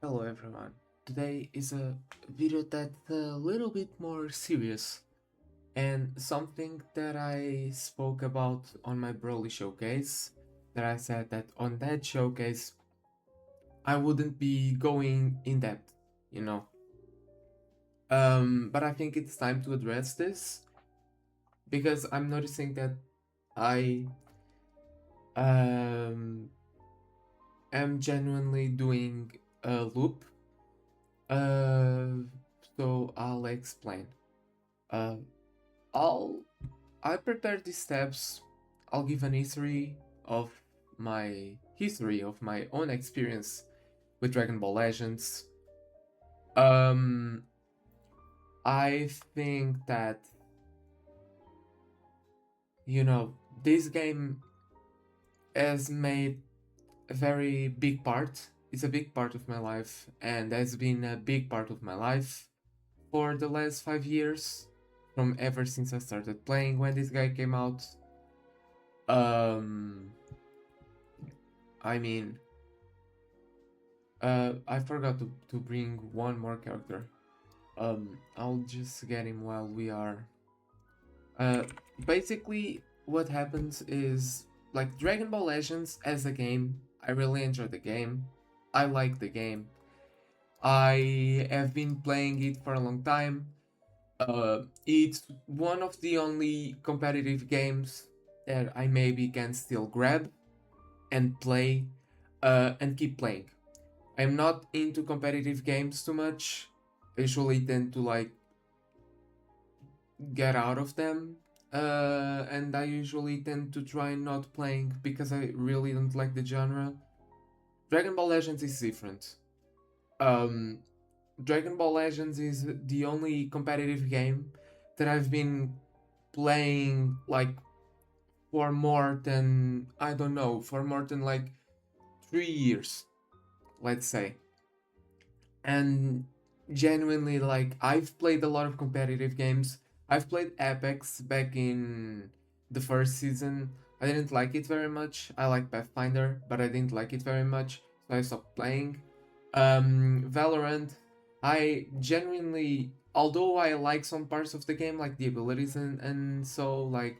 Hello everyone. Today is a video that's a little bit more serious and something that I spoke about on my Broly showcase. That I said that on that showcase I wouldn't be going in depth, you know. But I think it's time to address this because I'm noticing that I um am genuinely doing a loop. Uh, so I'll explain. Uh, I'll I prepare these steps. I'll give an history of my own experience with Dragon Ball Legends. Um, I think that you know this game has made a very big part. It's a big part of my life, and has been a big part of my life for the last 5 years, from ever since I started playing when this guy came out. Um, I mean, I forgot to bring one more character. I'll just get him while we are. Uh, Basically, what happens is like Dragon Ball Legends as a game. I really enjoy the game. I like the game. I have been playing it for a long time. It's one of the only competitive games that I maybe can still grab and play, and keep playing. I'm not into competitive games too much. I usually tend to like get out of them. And I usually tend to try not playing because I really don't like the genre. Dragon Ball Legends is different. Um, Dragon Ball Legends is the only competitive game that I've been playing like for more than, I don't know, for more than like 3 years, let's say. And genuinely, like, I've played a lot of competitive games. I've played Apex back in the first season. I didn't like it very much. I like Pathfinder, but I didn't like it very much, so I stopped playing. Valorant, I genuinely, although I like some parts of the game, like the abilities and so, like,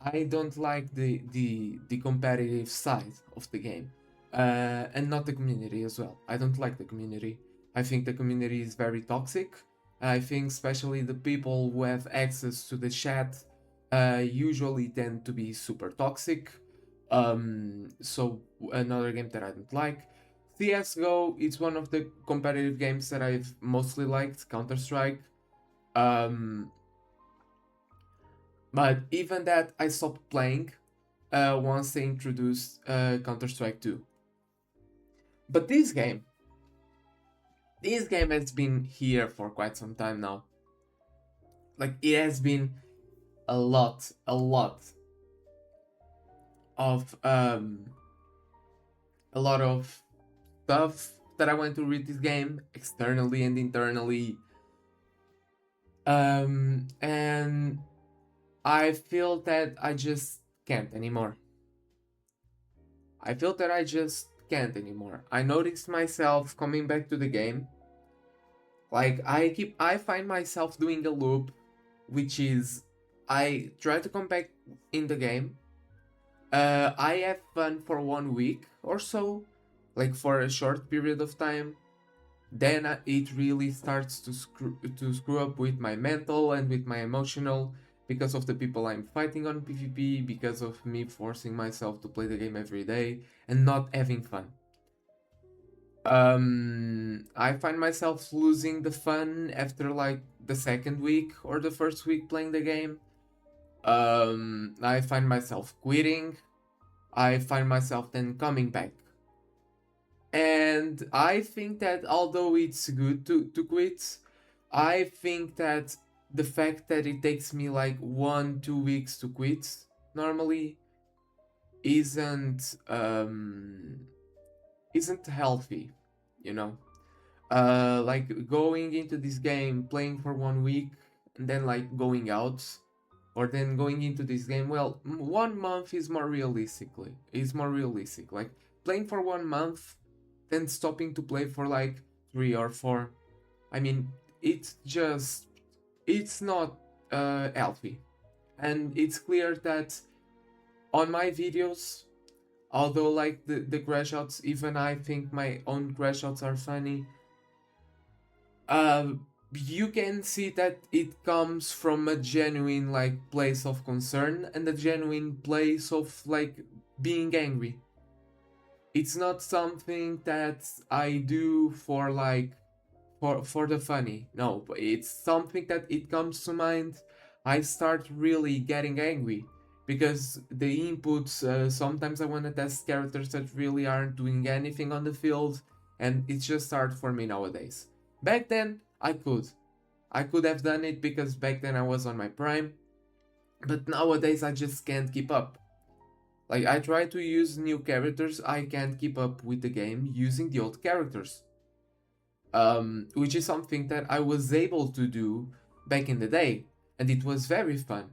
I don't like the competitive side of the game, and not the community as well. I don't like the community. I think the community is very toxic. I think especially the people who have access to the chat usually tend to be super toxic. So another game that I don't like. CS:GO, it's one of the competitive games that I've mostly liked. Counter Strike. Um, but even that, I stopped playing once they introduced Counter Strike 2. But this game has been here for quite some time now. Like it has been a lot of a lot of stuff that I went to read this game externally and internally. And I feel that I just can't anymore. I feel that I just can't anymore. I noticed myself coming back to the game. Like I find myself doing a loop, which is I try to come back in the game. I have fun for 1 week or so, like for a short period of time. Then it really starts to screw up with my mental and with my emotional because of the people I'm fighting on PvP, because of me forcing myself to play the game every day and not having fun. I find myself losing the fun after like the second week or the first week playing the game. I find myself quitting. I find myself then coming back. And I think that although it's good to quit, I think that the fact that it takes me like 1 2 weeks to quit normally isn't isn't healthy, you know. Like going into this game, playing for 1 week, and then like going out, or then going into this game. Well, 1 month is more realistic. Like playing for 1 month, than stopping to play for like 3 or 4. I mean, it's just, it's not healthy. And it's clear that on my videos, although like the crash outs, even I think my own crash outs are funny, uh, you can see that it comes from a genuine like place of concern and a genuine place of like being angry. It's not something that I do for like for the funny. No, but it's something that it comes to mind. I start really getting angry because the inputs. Sometimes I want to test characters that really aren't doing anything on the field, and it's just hard for me nowadays. Back then, I could have done it because back then I was on my prime, but nowadays I just can't keep up. Like I try to use new characters, I can't keep up with the game using the old characters. Which is something that I was able to do back in the day, and it was very fun.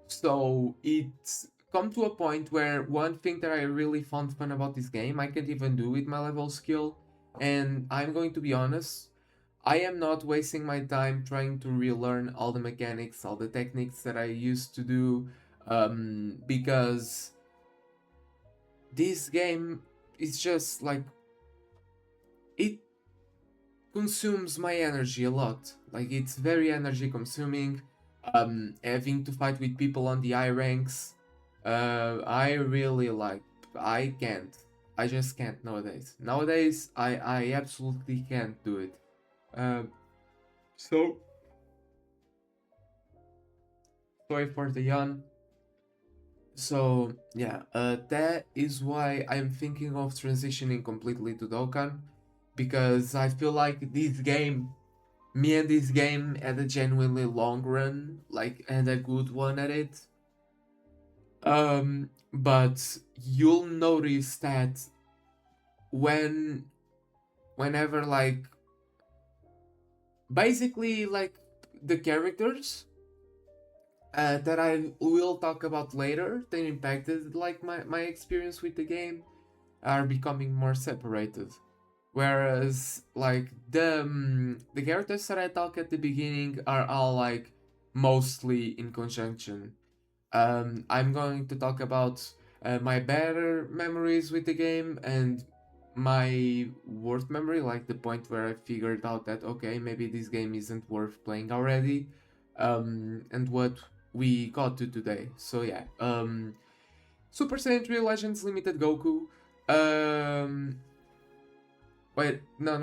So it's come to a point where one thing that I really found fun about this game, I can't even do with my level skill, and I'm going to be honest, I am not wasting my time trying to relearn all the mechanics, all the techniques that I used to do, because this game is just like it consumes my energy a lot. Like it's very energy consuming. Having to fight with people on the high ranks, I really like. I can't. I just can't nowadays. Nowadays, I absolutely can't do it. Uh, so sorry for the yawn. So yeah, that is why I'm thinking of transitioning completely to Dokkan, because I feel like this game, me and this game had a genuinely long run, like, and a good one at it. But you'll notice that when, whenever like, basically like the characters that I will talk about later, that impacted like my experience with the game, are becoming more separated. Whereas like the characters that I talk at the beginning are all like mostly in conjunction. I'm going to talk about my better memories with the game and my worst memory, like the point where I figured out that okay, maybe this game isn't worth playing already, and what we got to today. So yeah, Super Saiyan 3 Legends Limited Goku. Um, Wait, no,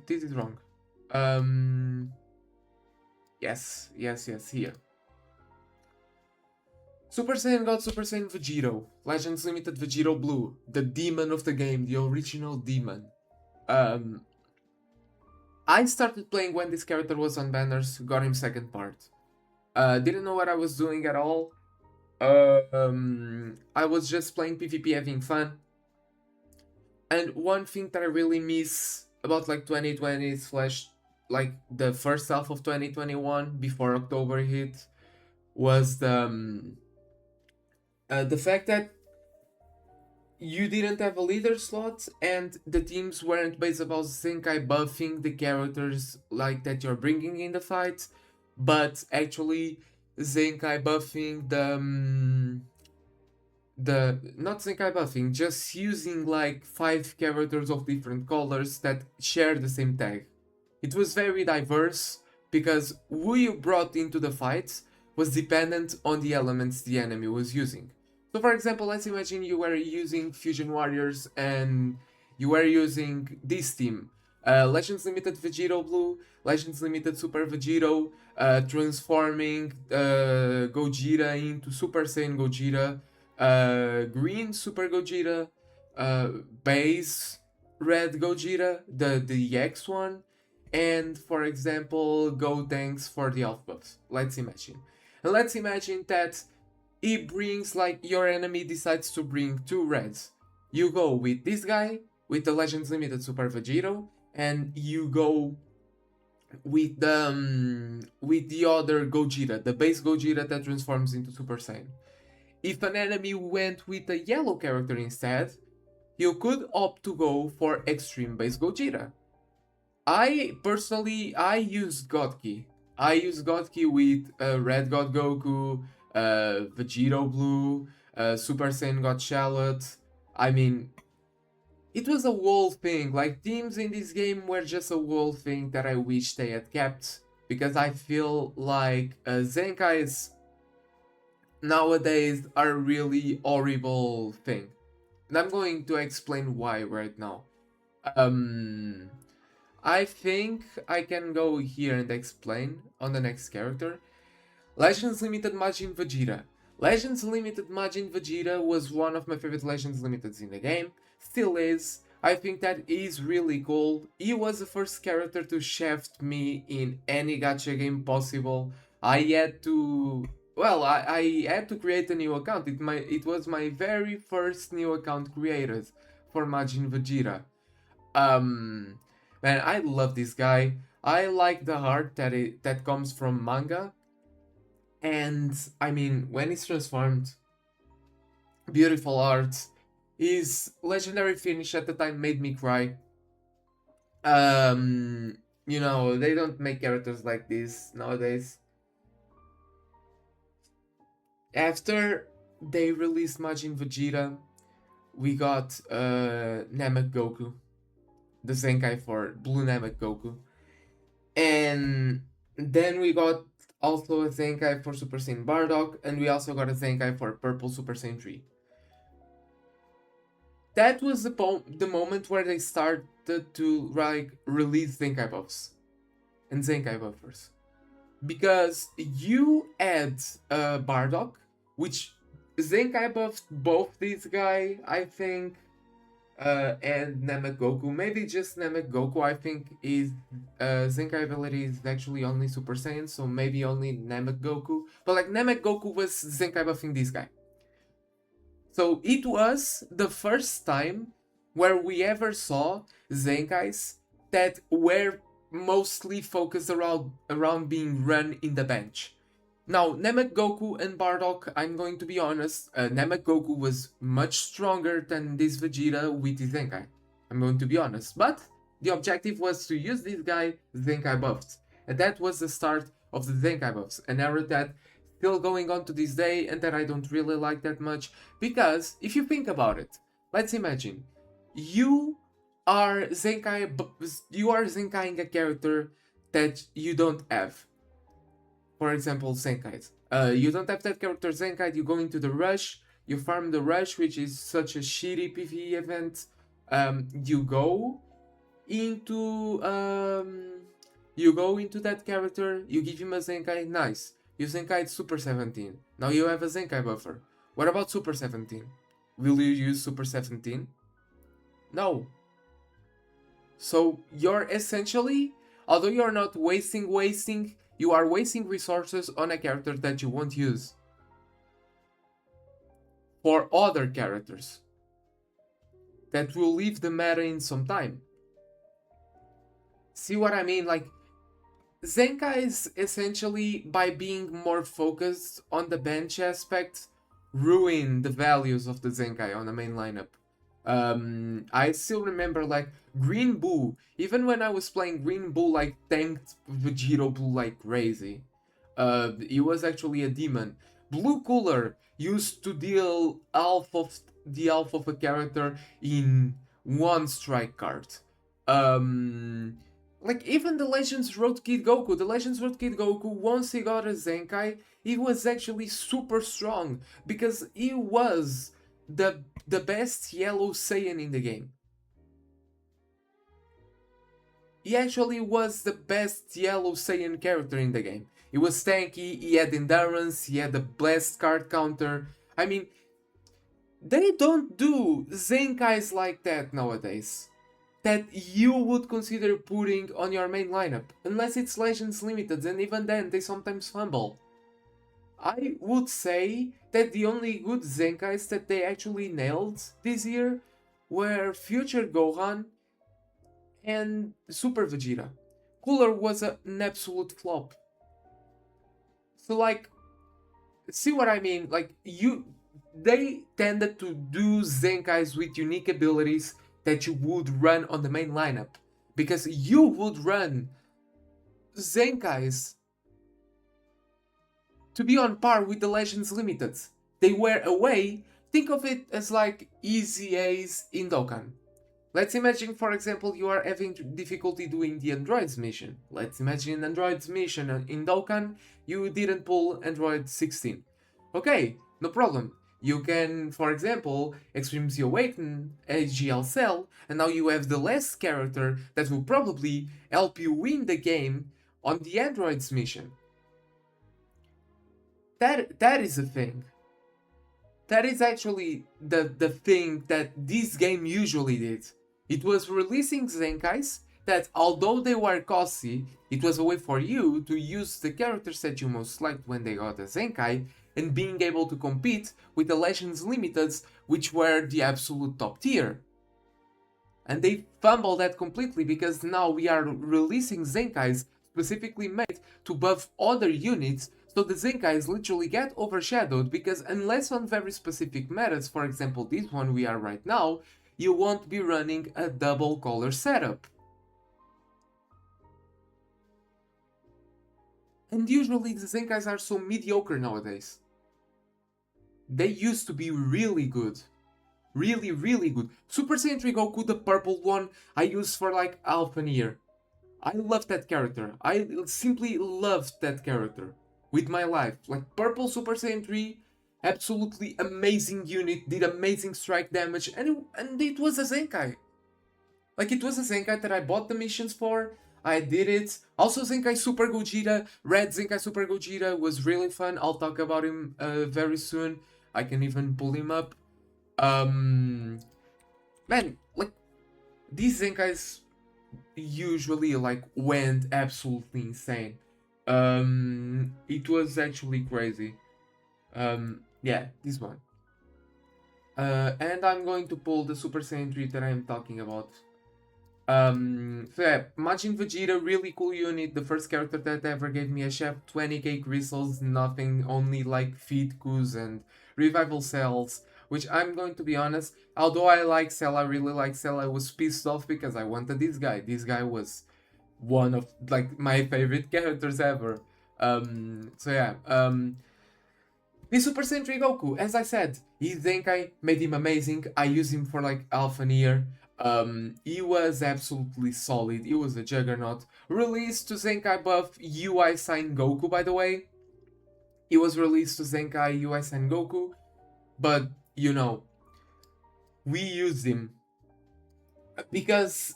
this is wrong. Yes, here. Super Saiyan God Super Saiyan Vegito, Legends Limited Vegito Blue, the demon of the game, the original demon. Um, I started playing when this character was on banners, got him second part. Didn't know what I was doing at all. I was just playing PvP, having fun. And one thing that I really miss about like 2020 slash like the first half of 2021 before October hit was the fact that you didn't have a leader slot and the teams weren't based about Zenkai buffing the characters like that you're bringing in the fight, but actually Zenkai buffing the not Zenkai buffing, just using like 5 characters of different colors that share the same tag. It was very diverse because who you brought into the fights was dependent on the elements the enemy was using. So for example, let's imagine you were using Fusion Warriors and you were using this team. Legends Limited Vegito Blue, Legends Limited Super Vegito, transforming Gogeta into Super Saiyan Gogeta, green Super Gogeta, base red Gogeta, the EX one, and for example, Gotenks for the health buffs. Let's imagine. And let's imagine that he brings like your enemy decides to bring 2 reds. You go with this guy, with the Legends Limited Super Vegito, and you go with the other Gogeta, the base Gogeta that transforms into Super Saiyan. If an enemy went with a yellow character instead, you could opt to go for extreme base Gogeta. I personally I use God Key. I use God Key with Red God Goku, Vegito Blue, Super Saiyan God Charlotte. I mean, it was a whole thing. Like teams in this game were just a whole thing that I wish they had kept, because I feel like Zenkai's nowadays are a really horrible thing. And I'm going to explain why right now. Um, I think I can go here and explain on the next character. Legends Limited Majin Vegeta. Legends Limited Majin Vegeta was one of my favorite Legends Limiteds in the game. Still is. I think that is really cool. He was the first character to shaft me in any gacha game possible. I had to... Well, I had to create a new account. It was my very first new account created for Majin Vegeta. Um, Man, I love this guy. I like the art that comes from manga, and I mean, when he's transformed, beautiful art. His legendary finish at the time made me cry. Um, they don't make characters like this nowadays. After they released Majin Vegeta, we got Namek Goku, the Zenkai for Blue Namek Goku. And then we got also a Zenkai for Super Saiyan Bardock, and we also got a Zenkai for Purple Super Saiyan 3. That was the moment where they started to release Zenkai buffs and Zenkai buffers. Because you had Bardock, which Zenkai buffed both these guys, I think, and Namek Goku. Maybe just Namek Goku, I think, is Zenkai ability is actually only Super Saiyan, so maybe only Namek Goku. But like Namek Goku was Zenkai buffing this guy. So it was the first time where we ever saw Zenkais that were mostly focused around being run in the bench. Now, Namek Goku and Bardock, I'm going to be honest, Namek Goku was much stronger than this Vegeta with his Zenkai. I'm going to be honest. But the objective was to use this guy Zenkai buffs. And that was the start of the Zenkai buffs. An era that still going on to this day and that I don't really like that much. Because if you think about it, let's imagine you are Zenkaiing a character that you don't have. For example, Zenkais. You don't have that character Zenkai, you go into the Rush, you farm the Rush, which is such a shitty PvE event. You go into that character, you give him a Zenkai, nice. You Zenkai Super 17. Now you have a Zenkai buffer. What about Super 17? Will you use Super 17? No. So you're essentially, although you're not wasting, you are wasting resources on a character that you won't use for other characters that will leave the meta in some time. See what I mean? Like, Zenkai is essentially, by being more focused on the bench aspect, ruin the values of the Zenkai on the main lineup. I still remember like Green Bull. Even when I was playing Green Bull, like tanked Vegito Blue like crazy. He was actually a demon. Blue Cooler used to deal half of a character in one strike card. Like even the Legends Road Kid Goku. The Legends Road Kid Goku, once he got a Zenkai, he was actually super strong because he was the best yellow Saiyan in the game. He actually was the best yellow Saiyan character in the game. He was tanky, he had endurance, he had a blast card counter. I mean, they don't do Zenkais like that nowadays. That you would consider putting on your main lineup. Unless it's Legends Limited, and even then they sometimes fumble. I would say that the only good Zenkais that they actually nailed this year were Future Gohan and Super Vegeta. Cooler was an absolute flop. So like, see what I mean? Like they tended to do Zenkais with unique abilities that you would run on the main lineup. Because you would run Zenkais to be on par with the Legends Limited. They were a way, think of it as like easy A's in Dokkan. Let's imagine, for example, you are having difficulty doing the Androids mission. Let's imagine Androids mission in Dokkan, you didn't pull Android 16. Okay, no problem. You can, for example, Extremes Awaken AGL Cell, and now you have the last character that will probably help you win the game on the Androids mission. That is a thing. That is actually the thing that this game usually did. It was releasing Zenkais that, although they were costly, it was a way for you to use the characters that you most liked when they got a Zenkai and being able to compete with the Legends Limiteds, which were the absolute top tier. And they fumbled that completely because now we are releasing Zenkais specifically made to buff other units, so the Zenkais literally get overshadowed because unless on very specific metas, for example this one we are right now, you won't be running a double color setup. And usually the Zenkais are so mediocre nowadays. They used to be really good. Really good. Super Saiyan 3 Goku, the purple one, I used for like half a year. I love that character. I simply loved that character with my life. Like purple Super Saiyan 3, absolutely amazing unit, did amazing strike damage, and it was a Zenkai. Like it was a Zenkai that I bought the missions for. I did it. Also Zenkai Super Gogeta, Red Zenkai Super Gogeta was really fun. I'll talk about him very soon. I can even pull him up. Man, like these Zenkais usually like went absolutely insane. It was actually crazy. Yeah, this one. And I'm going to pull the Super Saiyan 3 that I'm talking about. So yeah, Majin Vegeta, really cool unit. The first character that ever gave me a chef, 20k crystals, nothing, only like feed coups and revival cells. Which I'm going to be honest, although I like Cell, I really like Cell, I was pissed off because I wanted this guy. This guy was one of like my favorite characters ever. So yeah, the Super Saiyan 3 Goku, as I said, his Zenkai made him amazing. I used him for like half a year. He was absolutely solid. He was a juggernaut. Released to Zenkai buff UI Sign Goku, by the way. He was released to Zenkai UI Sign Goku, but you know, we used him because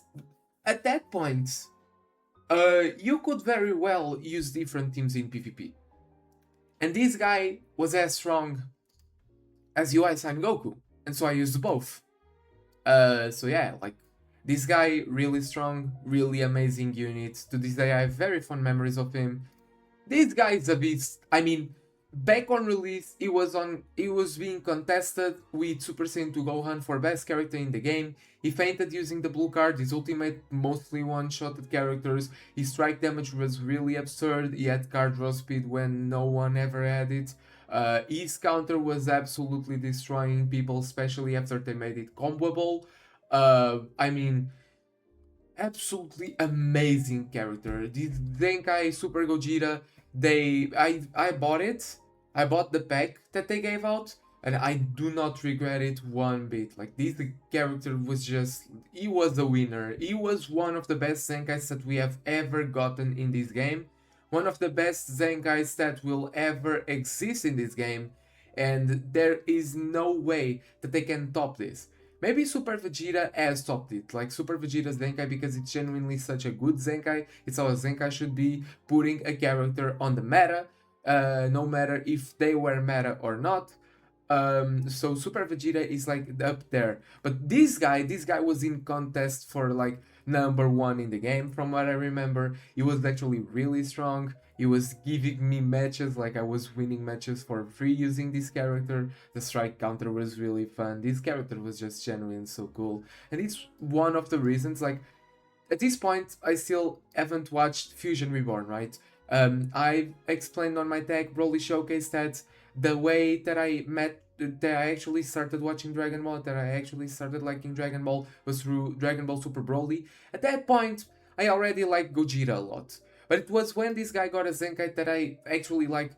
at that point, you could very well use different teams in PvP. And this guy was as strong as UI Sign Goku, and so I used both. So yeah, like this guy really strong, really amazing unit. To this day, I have very fond memories of him. This guy is a beast. I mean, back on release, he was being contested with Super Saiyan 2 Gohan for best character in the game. He fainted using the blue card. His ultimate mostly one-shotted characters. His strike damage was really absurd. He had card draw speed when no one ever had it. His counter was absolutely destroying people, especially after they made it comboable. I mean, absolutely amazing character. This Zenkai Super Gogeta, I bought it. I bought the pack that they gave out, and I do not regret it one bit. Like this character was just, he was a winner. He was one of the best Zenkais that we have ever gotten in this game. One of the best Zenkais that will ever exist in this game, and there is no way that they can top this. Maybe Super Vegeta has topped it, like Super Vegeta's Zenkai, because it's genuinely such a good Zenkai. It's how a Zenkai should be, putting a character on the meta, no matter if they were meta or not. So Super Vegeta is like up there. But this guy was in contest for like number one in the game from what I remember. He was actually really strong. He was giving me matches, like I was winning matches for free using this character. The strike counter was really fun. This character was just genuine, so cool. And it's one of the reasons, like, at this point, I still haven't watched Fusion Reborn, right? I explained on my tag Broly Showcase that the way that I met that I actually started watching Dragon Ball, that I actually started liking Dragon Ball, was through Dragon Ball Super Broly. At that point, I already liked Gogeta a lot. But it was when this guy got a Zenkai that I actually like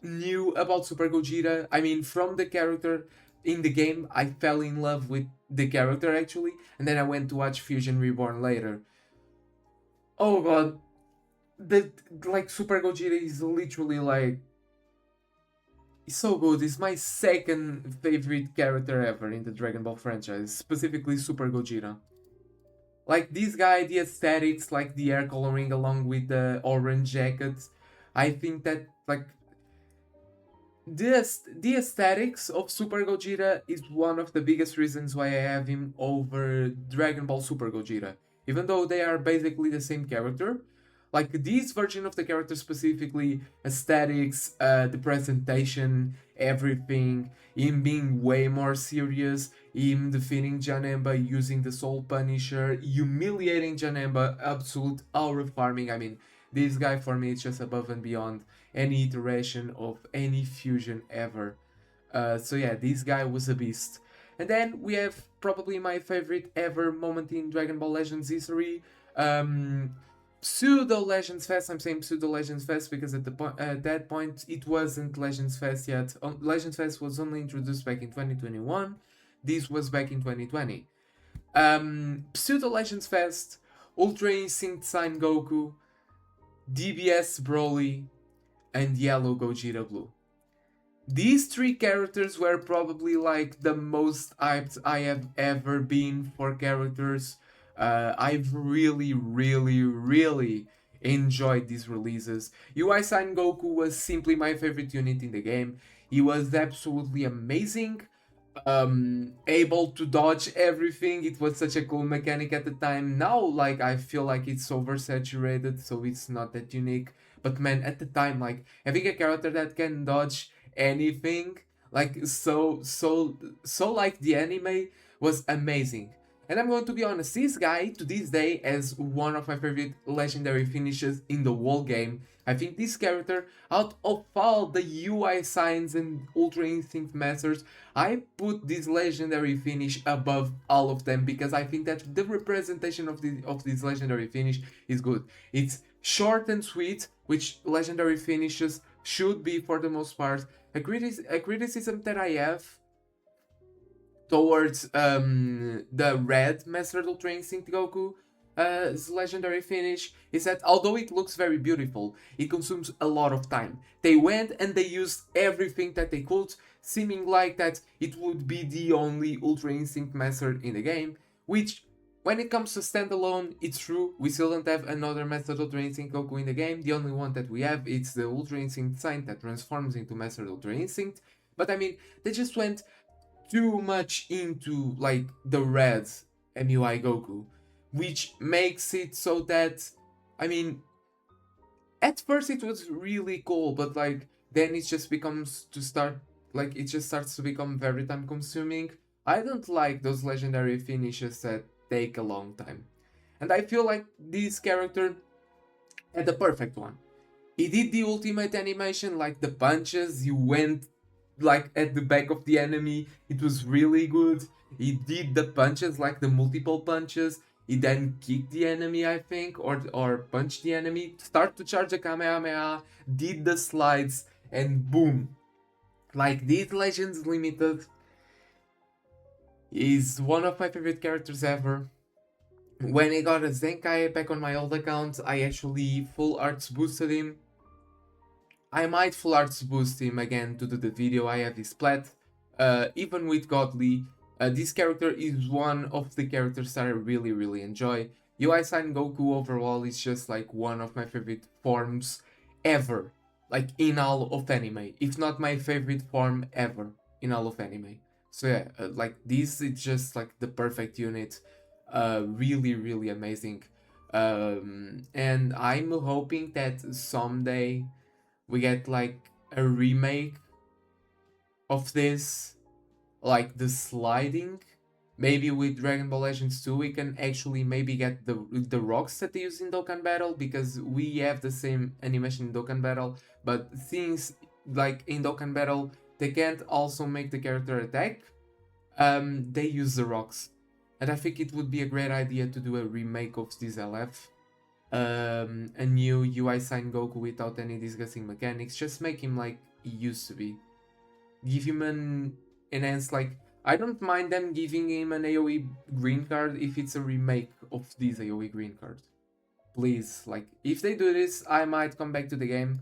knew about Super Gogeta. I mean, from the character in the game, I fell in love with the character actually, and then I went to watch Fusion Reborn later. Oh god, the like Super Gogeta is literally like it's so good. It's my second favorite character ever in the Dragon Ball franchise, specifically Super Gogeta. Like this guy, the aesthetics, like the hair coloring along with the orange jackets, I think that like the aesthetics of Super Gogeta is one of the biggest reasons why I have him over Dragon Ball Super Gogeta. Even though they are basically the same character, like this version of the character specifically, aesthetics, the presentation, everything, him being way more serious, him defeating Janemba using the Soul Punisher, humiliating Janemba, absolute aura farming. I mean, this guy for me is just above and beyond any iteration of any fusion ever. So yeah, this guy was a beast. And then we have probably my favorite ever moment in Dragon Ball Legends history. Pseudo Legends Fest. I'm saying Pseudo Legends Fest because at that point it wasn't Legends Fest yet. Legends Fest was only introduced back in 2021. This was back in 2020. Pseudo Legends Fest, Ultra Instinct Sign Goku, DBS Broly, and Yellow Gogeta Blue. These three characters were probably like the most hyped I have ever been for characters. I've really enjoyed these releases. UI Sign Goku was simply my favorite unit in the game. He was absolutely amazing, able to dodge everything. It was such a cool mechanic at the time. Now like I feel like it's oversaturated, so it's not that unique. But man, at the time, like having a character that can dodge anything, like so like the anime, was amazing. And I'm going to be honest, this guy to this day has one of my favorite legendary finishes in the whole game. I think this character, out of all the UI signs and Ultra Instinct Masters, I put this legendary finish above all of them because I think that the representation of this legendary finish is good. It's short and sweet, which legendary finishes should be for the most part. A criticism that I have towards the red Master Ultra Instinct Goku legendary finish is that although it looks very beautiful, it consumes a lot of time. They went and they used everything that they could, seeming like that it would be the only Ultra Instinct Master in the game, which when it comes to standalone, it's true, we still don't have another Master Ultra Instinct Goku in the game. The only one that we have is the Ultra Instinct Saint that transforms into Master Ultra Instinct. But I mean, they just went too much into like the red MUI Goku, which makes it so that, I mean, at first it was really cool, but like then it just becomes to start like it just starts to become very time consuming. I don't like those legendary finishes that take a long time. And I feel like this character had the perfect one. He did the ultimate animation, like the punches, you went like at the back of the enemy, it was really good. He did the punches, like the multiple punches. He then kicked the enemy, I think, or punched the enemy, start to charge a Kamehameha, did the slides, and boom. Like this Legends Limited is one of my favorite characters ever. When I got a Zenkai back on my old account, I actually full arts boosted him. I might full arts boost him again to do the video. I have his plat. Even with Godly, this character is one of the characters that I really enjoy. UI Sign Goku overall is just like one of my favorite forms ever. Like in all of anime. If not my favorite form ever in all of anime. So yeah, like this is just like the perfect unit. Really amazing. And I'm hoping that someday we get like a remake of this, like the sliding. Maybe with Dragon Ball Legends 2 we can actually maybe get the rocks that they use in Dokkan Battle, because we have the same animation in Dokkan Battle, but things like in Dokkan Battle they can't also make the character attack, they use the rocks. And I think it would be a great idea to do a remake of this LF. A new UI sign Goku without any disgusting mechanics. Just make him like he used to be. Give him an enhanced, like, I don't mind them giving him an AoE green card if it's a remake of this AoE green card. Please, like, if they do this, I might come back to the game.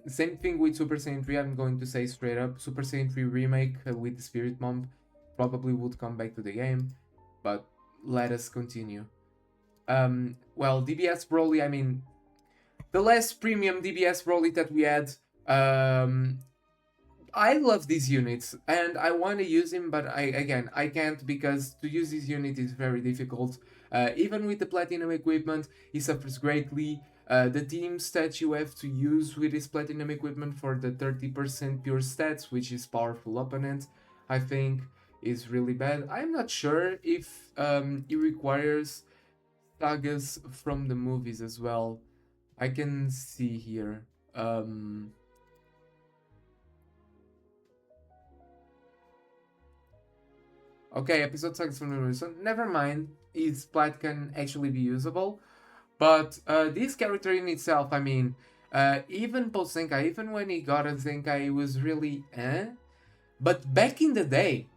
Same thing with Super Saiyan 3, I'm going to say straight up. Super Saiyan 3 remake with the Spirit Bomb probably would come back to the game, but let us continue. Well, DBS Broly, I mean, the last premium DBS Broly that we had, I love these units and I want to use him, but I can't, because to use this unit is very difficult. Even with the platinum equipment, he suffers greatly. The teams that you have to use with his platinum equipment for the 30% pure stats, which is powerful opponent, I think is really bad. I'm not sure if he requires sagas from the movies as well. I can see here. Okay, episode sagas from the movies. So never mind. His plat can actually be usable. But this character in itself, I mean, even post Zenkai, even when he got a Zenkai, it was really eh. But back in the day,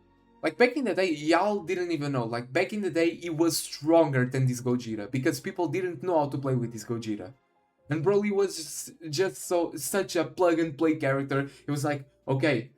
y'all didn't even know. Like, back in the day, he was stronger than this Gogeta because people didn't know how to play with this Gogeta. And Broly was just such a plug and play character. It was like, okay,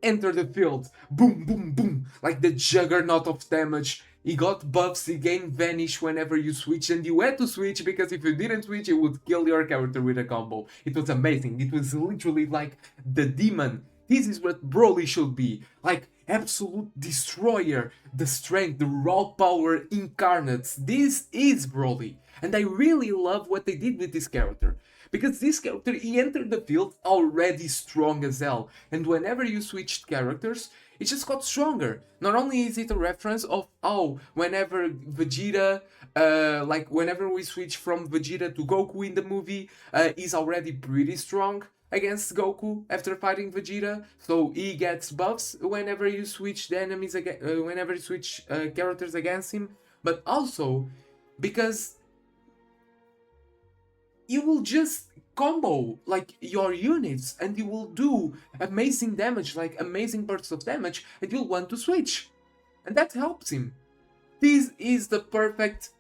enter the field, boom, boom, boom, like the juggernaut of damage. He got buffs, he gained vanish whenever you switch, and you had to switch because if you didn't switch, it would kill your character with a combo. It was amazing. It was literally like the demon. This is what Broly should be. Like, absolute destroyer, the strength, the raw power incarnates. This is Broly. And I really love what they did with this character. Because this character, he entered the field already strong as hell. And whenever you switched characters, it just got stronger. Not only is it a reference of, oh, whenever Vegeta, like whenever we switch from Vegeta to Goku in the movie, he's already pretty strong against Goku after fighting Vegeta, so he gets buffs whenever you switch the enemies whenever you switch characters against him, but also because you will just combo like your units and you will do amazing damage, like amazing bursts of damage, and you'll want to switch, and that helps him. This is the perfect,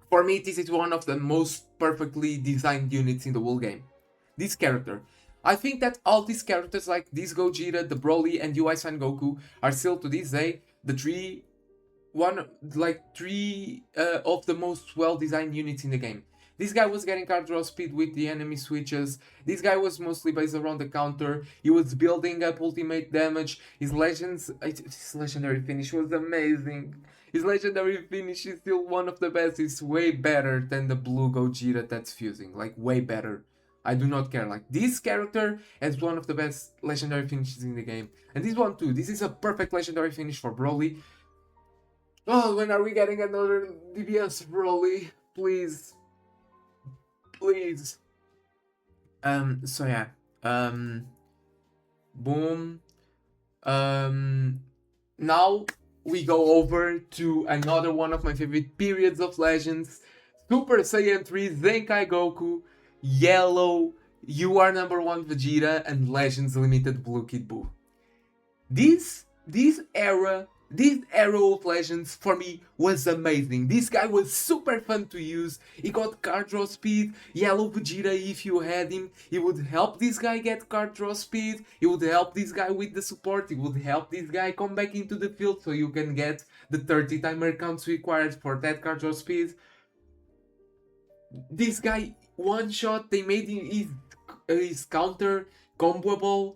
for me, this is one of the most perfectly designed units in the whole game. This character. I think that all these characters like this Gogeta, the Broly, and UI San Goku are still to this day the three of the most well-designed units in the game. This guy was getting card draw speed with the enemy switches. This guy was mostly based around the counter. He was building up ultimate damage. His legendary finish was amazing. His legendary finish is still one of the best. It's way better than the blue Gogeta that's fusing. Like, way better. I do not care. Like, this character has one of the best legendary finishes in the game. And this one too. This is a perfect legendary finish for Broly. Oh, when are we getting another DBS Broly? Please. Please. So yeah. Boom. Now we go over to another one of my favorite periods of Legends. Super Saiyan 3 Zenkai Goku, Yellow, You Are Number 1 Vegeta, and Legends Limited Blue Kid Buu. This era of Legends for me was amazing. This guy was super fun to use. He got card draw speed. Yellow Vegeta, if you had him, he would help this guy get card draw speed. He would help this guy with the support. He would help this guy come back into the field so you can get the 30 timer counts required for that card draw speed. This guy, one shot, they made his counter comboable.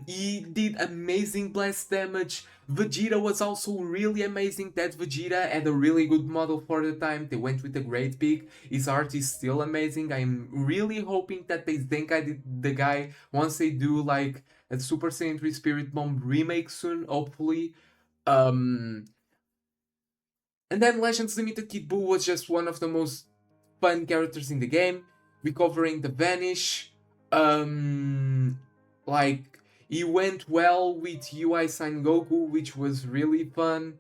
He did amazing blast damage. Vegeta was also really amazing. That Vegeta had a really good model for the time. They went with a great pick. His art is still amazing. I'm really hoping that they Zenkai the guy once they do like a Super Saiyan 3 Spirit Bomb remake soon, hopefully. And then Legends Limited Kid Buu was just one of the most fun characters in the game, recovering the vanish. like he went well with UI Sign Goku, which was really fun.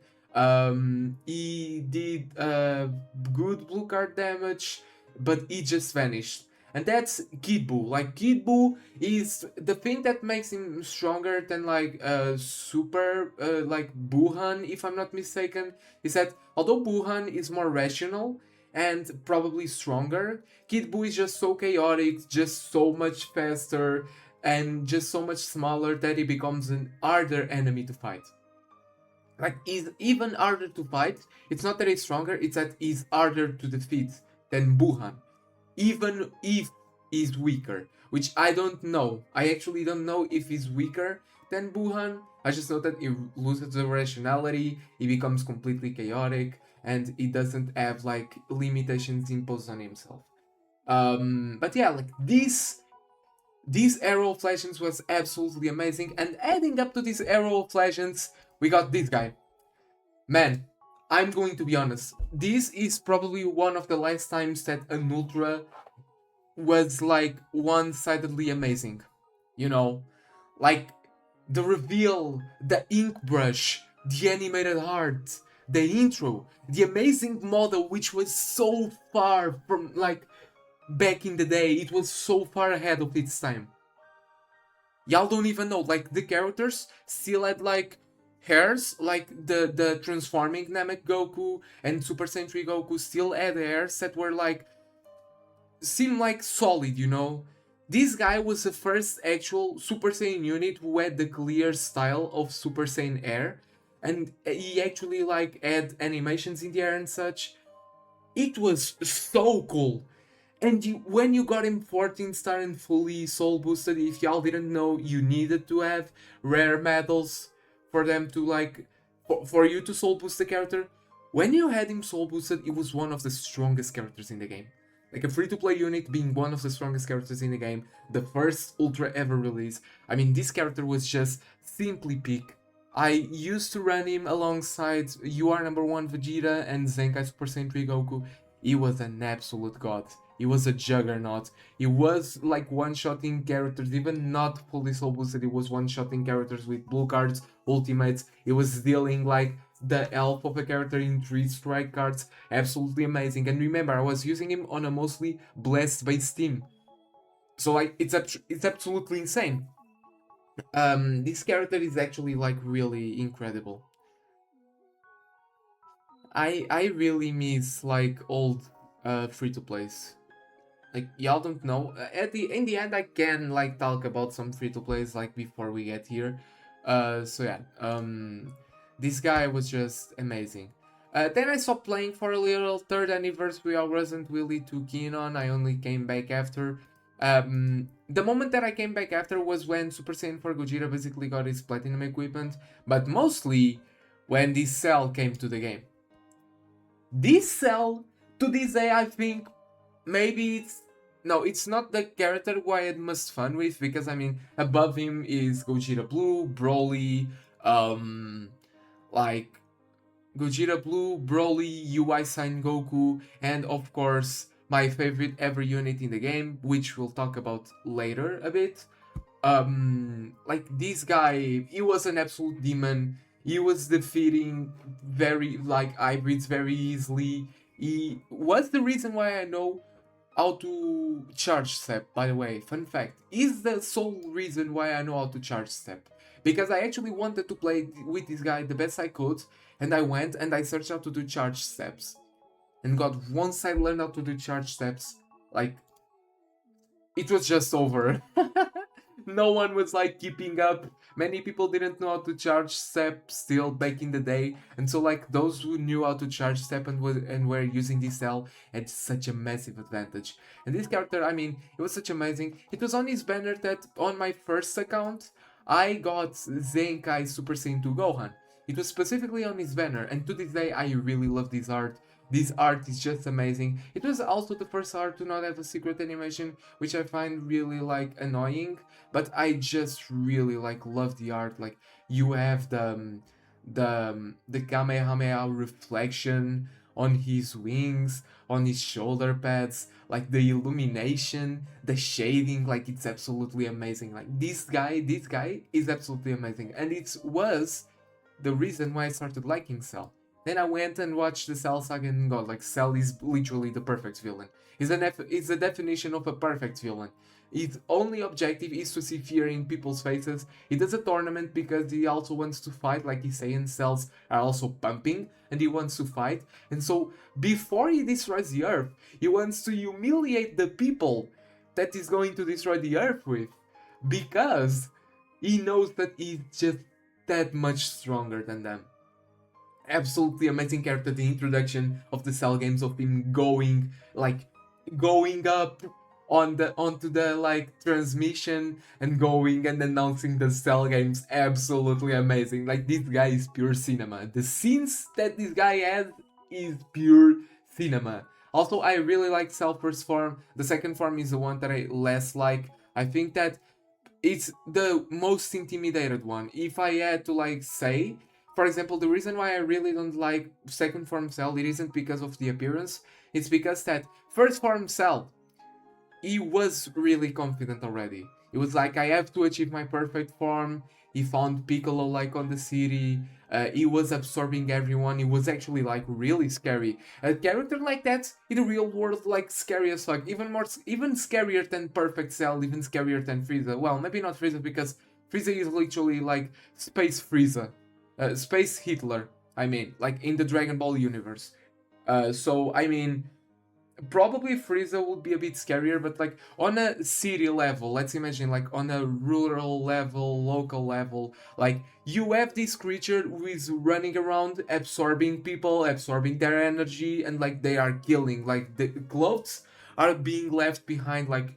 He did good blue card damage, but he just vanished. And that's Kid Buu. Like Kid Buu is the thing that makes him stronger than like super like Buhan, if I'm not mistaken, is that although Buhan is more rational and probably stronger, Kid Buu is just so chaotic, just so much faster, and just so much smaller that he becomes an harder enemy to fight. Like he's even harder to fight. It's not that he's stronger, it's that he's harder to defeat than Buhan, even if he's weaker. Which I don't know. I actually don't know if he's weaker than Buhan. I just know that he loses the rationality, he becomes completely chaotic, and he doesn't have like limitations imposed on himself. But yeah, like this Arrow of Legends was absolutely amazing, and adding up to this Arrow of Legends, we got this guy. Man, I'm going to be honest. This is probably one of the last times that an Ultra was like one-sidedly amazing. You know, like the reveal, the ink brush, the animated art, the intro, the amazing model, which was so far from like back in the day. It was so far ahead of its time. Y'all don't even know. Like the characters still had like hairs, like the transforming Namek Goku and Super Saiyan 3 Goku still had hairs that were like seem like solid, you know. This guy was the first actual Super Saiyan unit who had the clear style of Super Saiyan Air, and he actually like had animations in the air and such. It was so cool. And when you got him 14 star and fully soul boosted, if y'all didn't know, you needed to have rare medals for them to like for you to soul boost the character. When you had him soul boosted, it was one of the strongest characters in the game. Like a free-to-play unit being one of the strongest characters in the game, the first Ultra ever released. I mean, this character was just simply peak. I used to run him alongside UR number 1 Vegeta and Zenkai Super Saiyan 3 Goku. He was an absolute god. He was a juggernaut. He was like one-shotting characters, even not fully soul boosted. He was one-shotting characters with blue cards, ultimates. He was dealing like the health of a character in 3 strike cards. Absolutely amazing. And remember, I was using him on a mostly blessed based team. So like it's absolutely insane. This character is actually like really incredible. I really miss like old free to plays. Like y'all don't know. At the in the end, I can like talk about some free to plays like before we get here. So yeah. This guy was just amazing. Then I stopped playing for a little. Third anniversary, I wasn't really too keen on. I only came back after. The moment that I came back after was when Super Saiyan 4 Gogeta basically got his platinum equipment, but mostly when this cell came to the game. This cell, to this day, I think maybe it's no, it's not the character who I had most fun with, because I mean above him is Gogeta Blue, Broly, like Gogeta Blue, Broly, UI Sign Goku, and of course my favorite ever unit in the game, which we'll talk about later a bit. Like this guy, he was an absolute demon. He was defeating very like hybrids very easily. He was the reason why I know how to charge step, by the way. Fun fact, is the sole reason why I know how to charge step. Because I actually wanted to play with this guy the best I could, and I went and I searched how to do charge steps. And God, once I learned how to do charge steps, like, it was just over. No one was like keeping up. Many people didn't know how to charge step still back in the day, and so like those who knew how to charge step and were using this cell had such a massive advantage. And this character, I mean, it was such amazing. It was on his banner that on my first account I got Zenkai Super Saiyan 2 Gohan. It was specifically on his banner, and to this day I really love this art. This art is just amazing. It was also the first art to not have a secret animation, which I find really like annoying, but I just really like love the art. Like you have the Kamehameha reflection on his wings, on his shoulder pads, like the illumination, the shading, like it's absolutely amazing. Like this guy is absolutely amazing, and it was the reason why I started liking Cell. Then I went and watched the Cell saga and God, like Cell is literally the perfect villain. It's the definition of a perfect villain. His only objective is to see fear in people's faces. He does a tournament because he also wants to fight, like he's saying, cells are also pumping and he wants to fight. And so before he destroys the earth, he wants to humiliate the people that he's going to destroy the earth with. Because he knows that he's just that much stronger than them. Absolutely amazing character. The introduction of the Cell games, of him going up onto the like transmission and going and announcing the Cell games. Absolutely amazing. Like this guy is pure cinema. The scenes that this guy has is pure cinema. Also, I really like Cell first form. The second form is the one that I less like. I think that it's the most intimidated one. If I had to like say, for example, the reason why I really don't like second form Cell, it isn't because of the appearance. It's because that first form Cell, he was really confident already. It was like, I have to achieve my perfect form. He found Piccolo like on the city. He was absorbing everyone. It was actually like really scary. A character like that in the real world, like scary as fuck. Even scarier than Perfect Cell. Even scarier than Frieza. Well, maybe not Frieza because Frieza is literally like Space Frieza, Space Hitler. I mean, like in the Dragon Ball universe. So I mean, probably Frieza would be a bit scarier, but like on a city level, let's imagine like on a rural level, local level, like you have this creature who is running around, absorbing people, absorbing their energy, and like they are killing. Like the clothes are being left behind. Like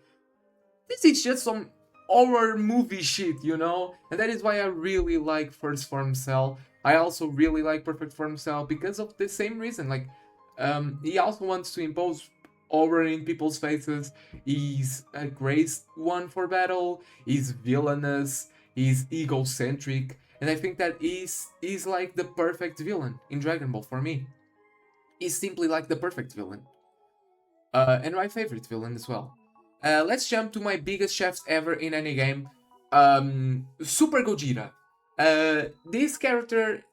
this is just some horror movie shit, you know? And that is why I really like First Form Cell. I also really like Perfect Form Cell because of the same reason. Like, he also wants to impose horror in people's faces. He's a great one for battle. He's villainous. He's egocentric. And I think that he's like the perfect villain in Dragon Ball for me. He's simply like the perfect villain. And my favorite villain as well. Let's jump to my biggest chefs ever in any game. Super Gojira. This character,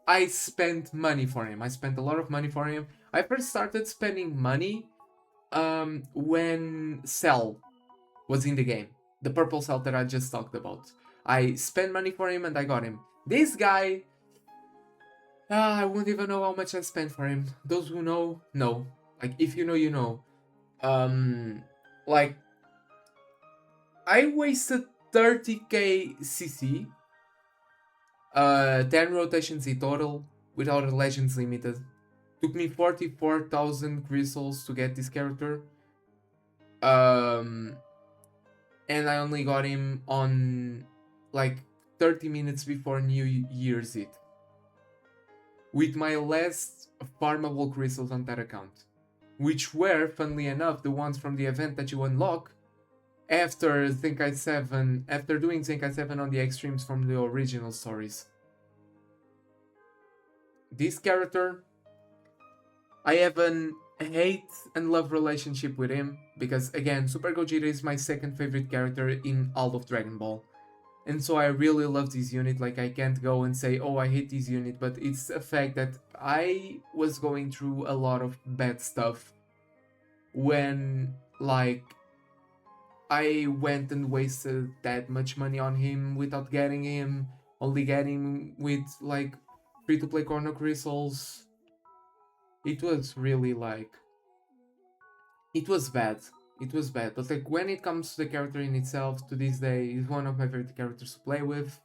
I spent money for him. I spent a lot of money for him. I first started spending money when Cell was in the game. The purple Cell that I just talked about. I spent money for him and I got him. This guy, I won't even know how much I spent for him. Those who know, know. Like, if you know, you know. Like, I wasted 30k CC, 10 rotations in total, without a Legends Limited. Took me 44,000 crystals to get this character. And I only got him on like 30 minutes before New Year's Eve. With my last farmable crystals on that account. Which were, funnily enough, the ones from the event that you unlock after Zenkai 7, after doing Zenkai 7 on the extremes from the original stories. This character, I have an hate and love relationship with him, because again, Super Gogeta is my second favorite character in all of Dragon Ball. And so I really love this unit. Like, I can't go and say, oh, I hate this unit, but it's a fact that I was going through a lot of bad stuff when, like, I went and wasted that much money on him without getting him, only getting with, like, free-to-play corner crystals. It was really, like, it was bad. It was bad, but like when it comes to the character in itself, to this day, is one of my favorite characters to play with.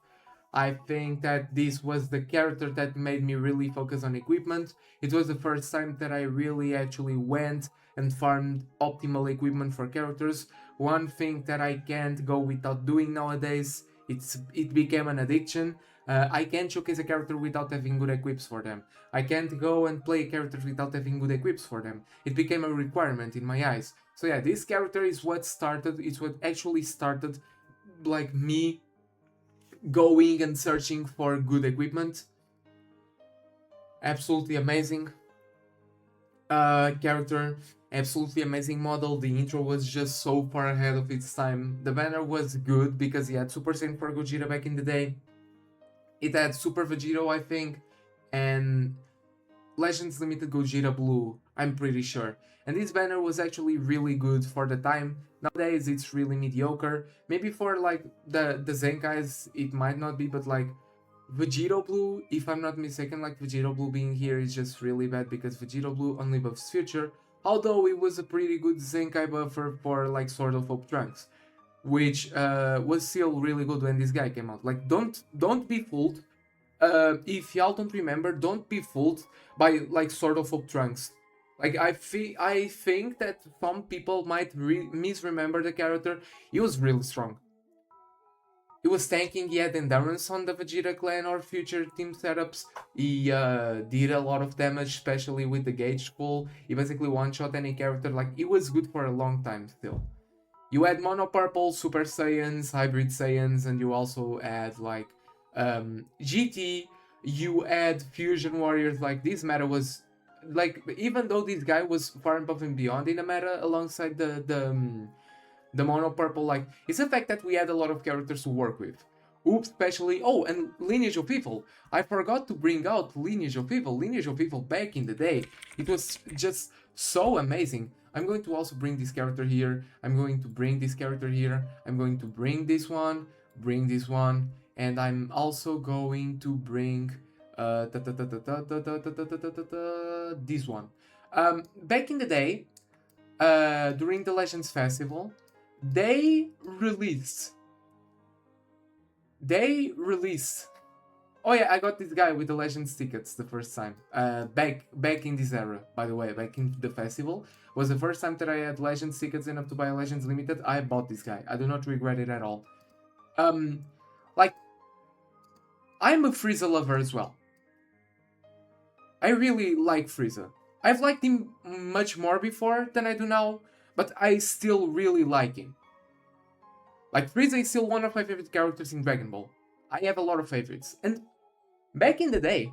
I think that this was the character that made me really focus on equipment. It was the first time that I really actually went and farmed optimal equipment for characters. One thing that I can't go without doing nowadays, it became an addiction. I can't showcase a character without having good equips for them. I can't go and play characters without having good equips for them. It became a requirement in my eyes. So yeah, this character is what started, it's what actually started, like, me going and searching for good equipment. Absolutely amazing. character. Absolutely amazing model. The intro was just so far ahead of its time. The banner was good because he had Super Saiyan for Gogeta back in the day. It had Super Vegito, I think, and Legends Limited Gogeta Blue, I'm pretty sure. And this banner was actually really good for the time. Nowadays it's really mediocre. Maybe for like the Zenkais it might not be, but like Vegito Blue, if I'm not mistaken, like Vegito Blue being here is just really bad because Vegito Blue only buffs future. Although it was a pretty good Zenkai buffer for like Sword of Hope Trunks, which was still really good when this guy came out. Like don't be fooled. If y'all don't remember, don't be fooled by like Sword of Hope Trunks. Like I think that some people might misremember the character. He was really strong. He was tanking, he had endurance on the Vegeta clan or future team setups. He did a lot of damage, especially with the gauge pull. He basically one-shot any character. Like, it was good for a long time still. You had Mono Purple, Super Saiyans, Hybrid Saiyans, and you also had like GT. You had Fusion Warriors. Like, this meta was like, even though this guy was far above and beyond in the meta alongside the mono purple, like, it's the fact that we had a lot of characters to work with. Oops, especially, oh, and Lineage of Evil. I forgot to bring out Lineage of Evil. Lineage of Evil back in the day. It was just so amazing. I'm going to also bring this character here. I'm going to bring this character here. I'm going to bring this one, and I'm also going to bring this one. Back in the day, during the Legends Festival, they released. Oh yeah, I got this guy with the Legends tickets the first time. Back in this era, by the way, back in the festival was the first time that I had Legends tickets enough to buy a Legends Limited. I bought this guy. I do not regret it at all. Like, I'm a Frieza lover as well. I really like Frieza. I've liked him much more before than I do now, but I still really like him. Like, Frieza is still one of my favorite characters in Dragon Ball. I have a lot of favorites. And back in the day,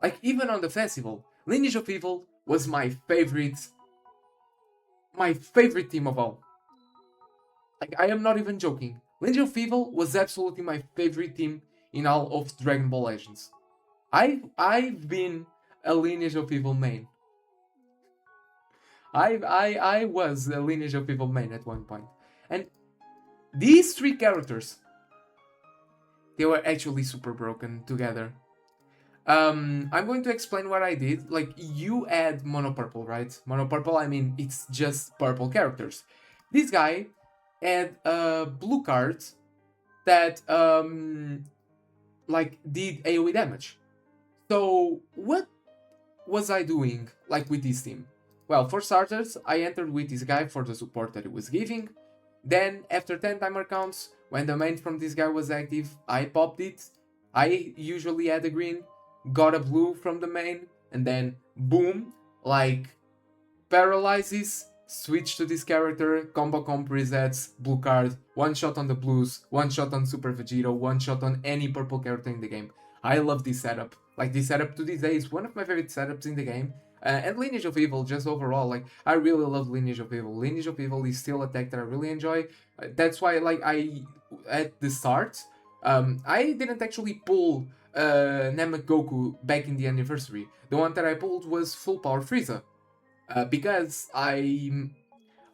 like even on the festival, Lineage of Evil was my favorite team of all. Like, I am not even joking. Lineage of Evil was absolutely my favorite team in all of Dragon Ball Legends. I've been a Lineage of Evil main. I was a Lineage of Evil main at one point. And these three characters, they were actually super broken together. I'm going to explain what I did. Like, you add Mono Purple, right? Mono Purple, I mean, it's just purple characters. This guy had a blue card that like did AoE damage. So what was I doing like with this team? Well, for starters, I entered with this guy for the support that he was giving. Then, after 10 timer counts, when the main from this guy was active, I popped it. I usually had a green, got a blue from the main, and then boom, like, paralyzes, switch to this character, combo comp resets, blue card, one shot on the blues, one shot on Super Vegito, one shot on any purple character in the game. I love this setup. Like, this setup to this day is one of my favorite setups in the game. And Lineage of Evil, just overall, like, I really love Lineage of Evil. Lineage of Evil is still a tech that I really enjoy. That's why, like, at the start, I didn't actually pull Namek Goku back in the anniversary. The one that I pulled was Full Power Frieza. Because I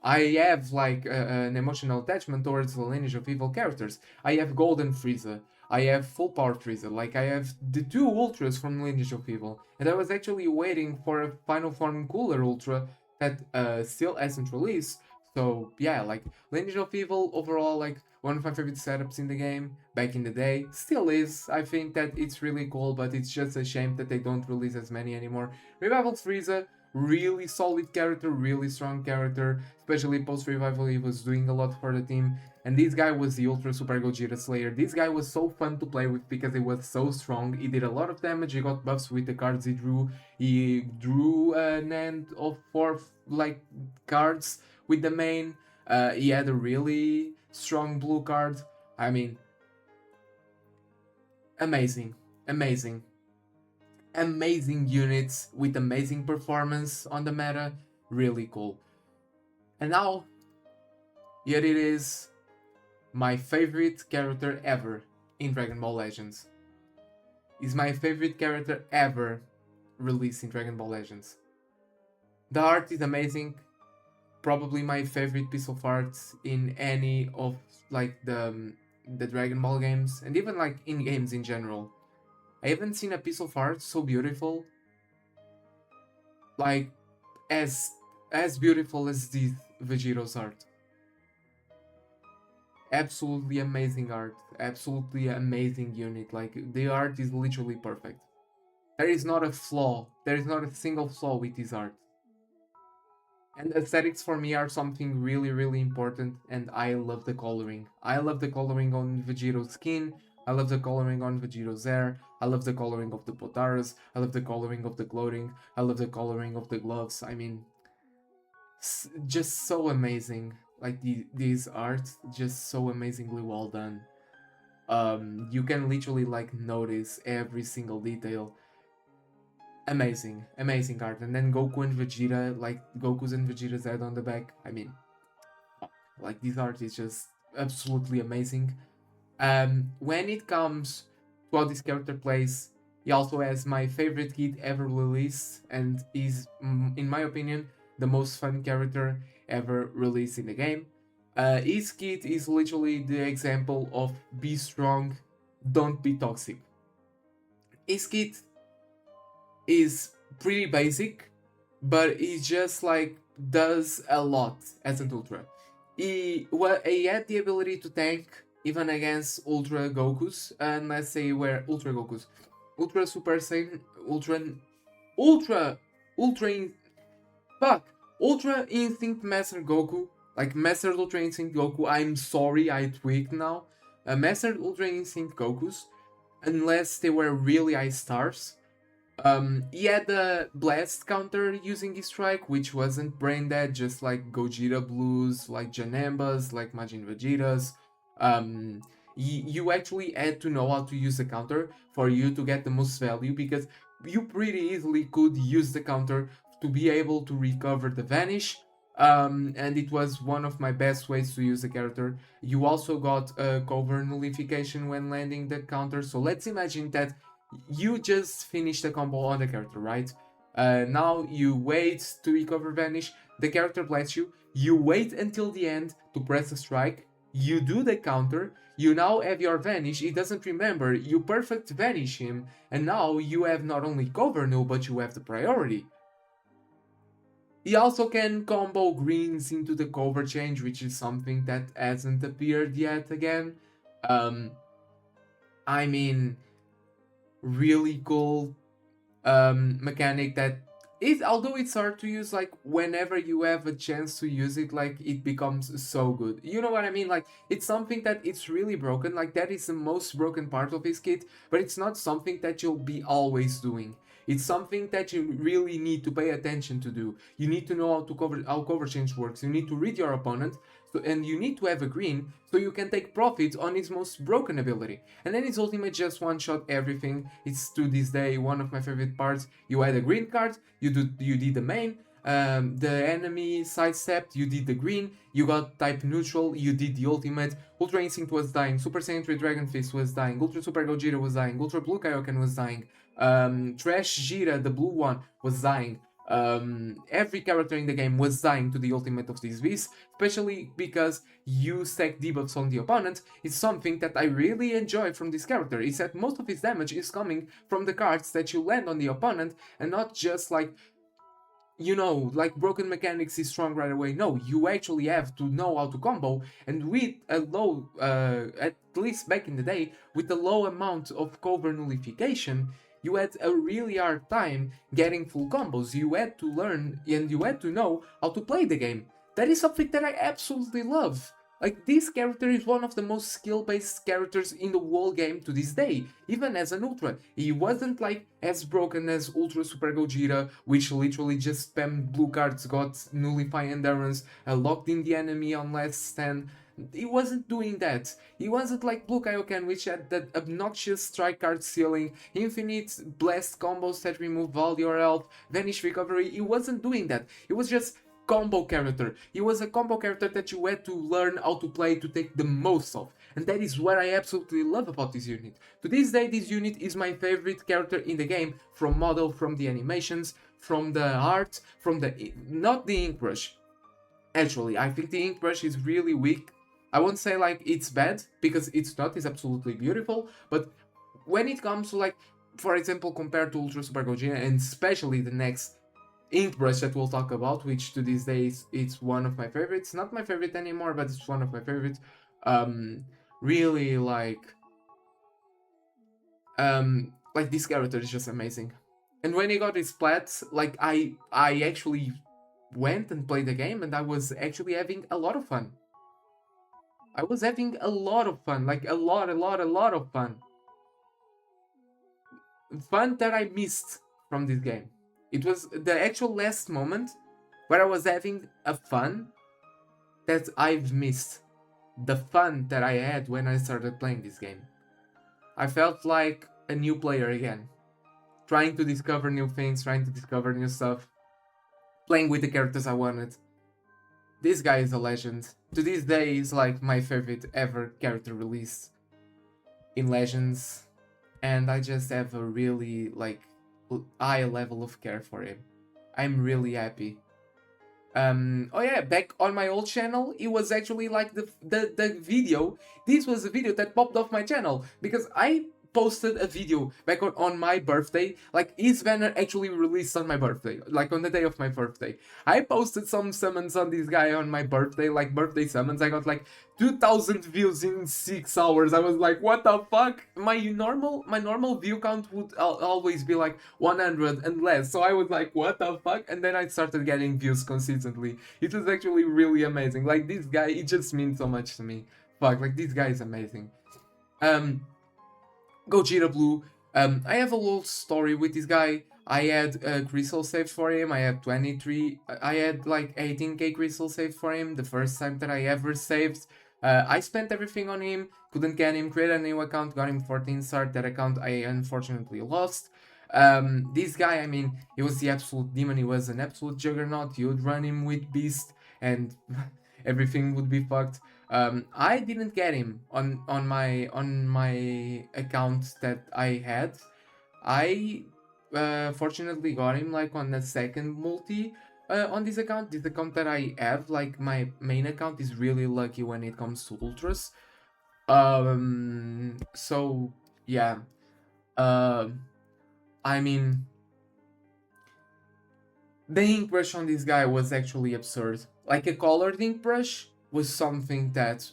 have like an emotional attachment towards the Lineage of Evil characters. I have Golden Frieza, I have Full Power Frieza, like I have the two Ultras from Lineage of Evil, and I was actually waiting for a Final Form Cooler Ultra that still hasn't released. So yeah, like Lineage of Evil overall, like one of my favorite setups in the game back in the day, still is. I think that it's really cool, but it's just a shame that they don't release as many anymore. Revival Frieza, really solid character, really strong character, especially post revival. He was doing a lot for the team, and this guy was the Ultra Super Gogeta Slayer. This guy was so fun to play with because he was so strong. He did a lot of damage. He got buffs with the cards he drew. He drew an end of 4 like cards with the main. He had a really strong blue card. I mean, amazing. amazing units with amazing performance on the meta. Really cool. And now, here it is, my favorite character ever in Dragon Ball Legends. Is my favorite character ever released in Dragon Ball Legends. The art is amazing. Probably my favorite piece of art in any of like the Dragon Ball games, and even like in games in general. I haven't seen a piece of art so beautiful, like as as beautiful as this Vegito's art. Absolutely amazing art, absolutely amazing unit. Like the art is literally perfect. There is not a flaw. There is not a single flaw with this art. And aesthetics for me are something really, really important, and I love the coloring. I love the coloring on Vegito's skin, I love the coloring on Vegito's hair, I love the coloring of the Potaras, I love the coloring of the clothing, I love the coloring of the gloves. I mean, just so amazing. Like these art, just so amazingly well done. You can literally like notice every single detail. Amazing, amazing art. And then Goku and Vegeta, like Goku's and Vegeta's head on the back. I mean, like this art is just absolutely amazing. When it comes to how this character plays, he also has my favorite kit ever released, and is, in my opinion, the most fun character ever released in the game. His kit is literally the example of be strong, don't be toxic. His kit is pretty basic, but he just like does a lot as an ultra. He had the ability to tank even against Ultra Gokus, and let's say where Ultra Gokus, Ultra Super Saiyan, Ultra, Ultra, fuck, Ultra Instinct Master Goku, like Master Ultra Instinct Goku. I'm sorry, I tweaked now. Master Ultra Instinct Gokus, unless they were really high stars. He had the blast counter using his strike, which wasn't brain dead, just like Gogeta Blues, like Janembas, like Majin Vegetas. You actually had to know how to use the counter for you to get the most value, because you pretty easily could use the counter to be able to recover the vanish. And it was one of my best ways to use the character. You also got a cover nullification when landing the counter. So let's imagine that you just finished the combo on the character, right? Now you wait to recover vanish, the character blasts you, you wait until the end to press a strike, you do the counter, you now have your vanish, he doesn't remember, you perfect vanish him, and now you have not only cover null, but you have the priority. He also can combo greens into the cover change, which is something that hasn't appeared yet again. I mean, really cool mechanic that is, although it's hard to use, like whenever you have a chance to use it, like it becomes so good. You know what I mean? Like it's something that it's really broken, like that is the most broken part of his kit, but it's not something that you'll be always doing. It's something that you really need to pay attention to do. You need to know how cover change works. You need to read your opponent, and you need to have a green so you can take profit on his most broken ability. And then his ultimate just one-shot everything. It's to this day one of my favorite parts. You had a green card, you did the main, the enemy sidestepped, you did the green, you got type neutral, you did the ultimate, Ultra Instinct was dying, Super Saiyan 3 Dragon Fist was dying, Ultra Super Gogeta was dying, Ultra Blue Kaioken was dying, Trash Jira, the blue one, was dying. Every character in the game was dying to the ultimate of this beast, especially because you stack debuffs on the opponent. It's something that I really enjoy from this character, is that most of his damage is coming from the cards that you land on the opponent, and not just like, you know, like broken mechanics is strong right away. No, you actually have to know how to combo, and with a low, at least back in the day, with a low amount of cover nullification, you had a really hard time getting full combos. You had to learn and you had to know how to play the game. That is something that I absolutely love. Like, this character is one of the most skill-based characters in the whole game to this day, even as an Ultra. He wasn't like as broken as Ultra Super Gogeta, which literally just spammed blue cards, got Nullify Endurance, locked in the enemy on last stand. He wasn't doing that. He wasn't like Blue Kaioken, which had that obnoxious strike card ceiling, infinite blast combos that remove all your health, vanish recovery. He wasn't doing that. He was just combo character. He was a combo character that you had to learn how to play to take the most of. And that is what I absolutely love about this unit. To this day, this unit is my favorite character in the game, from model, from the animations, from the art, from the... not the ink brush. Actually, I think the ink brush is really weak. I won't say like it's bad, because it's not, it's absolutely beautiful, but when it comes to like, for example, compared to Ultra Super Gogeta, and especially the next ink brush that we'll talk about, which to these days it's one of my favorites. Not my favorite anymore, but it's one of my favorites. Really like this character is just amazing. And when he got his plats, like I actually went and played the game, and I was actually having a lot of fun. I was having a lot of fun, like a lot of fun. Fun that I missed from this game. It was the actual last moment where I was having a fun that I've missed. The fun that I had when I started playing this game. I felt like a new player again. Trying to discover new things, trying to discover new stuff. Playing with the characters I wanted. This guy is a legend. To this day, he's like my favorite ever character release in Legends. And I just have a really like high level of care for him. I'm really happy. Oh yeah, back on my old channel, it was actually like the video. This was a video that popped off my channel because I posted a video back on my birthday. Like his banner actually released on my birthday, like on the day of my birthday. I posted some summons on this guy on my birthday, like birthday summons. I got like 2,000 views in 6 hours. I was like, what the fuck? My normal view count would always be like 100 and less. So I was like, what the fuck? And then I started getting views consistently. It was actually really amazing. Like this guy, it just means so much to me. Fuck, like this guy is amazing. Gogeta Blue. I have a little story with this guy. I had crystal saved for him. I had 23. I had like 18k crystal saved for him. The first time that I ever saved. I spent everything on him. Couldn't get him. Created a new account. Got him 14 star. That account I unfortunately lost. This guy, I mean, he was the absolute demon. He was an absolute juggernaut. You would run him with Beast, and everything would be fucked. I didn't get him on my account that I had. I fortunately got him like on the second multi on this account. This account that I have, like my main account, is really lucky when it comes to ultras. So yeah. I mean, the ink brush on this guy was actually absurd. Like a colored ink brush was something that,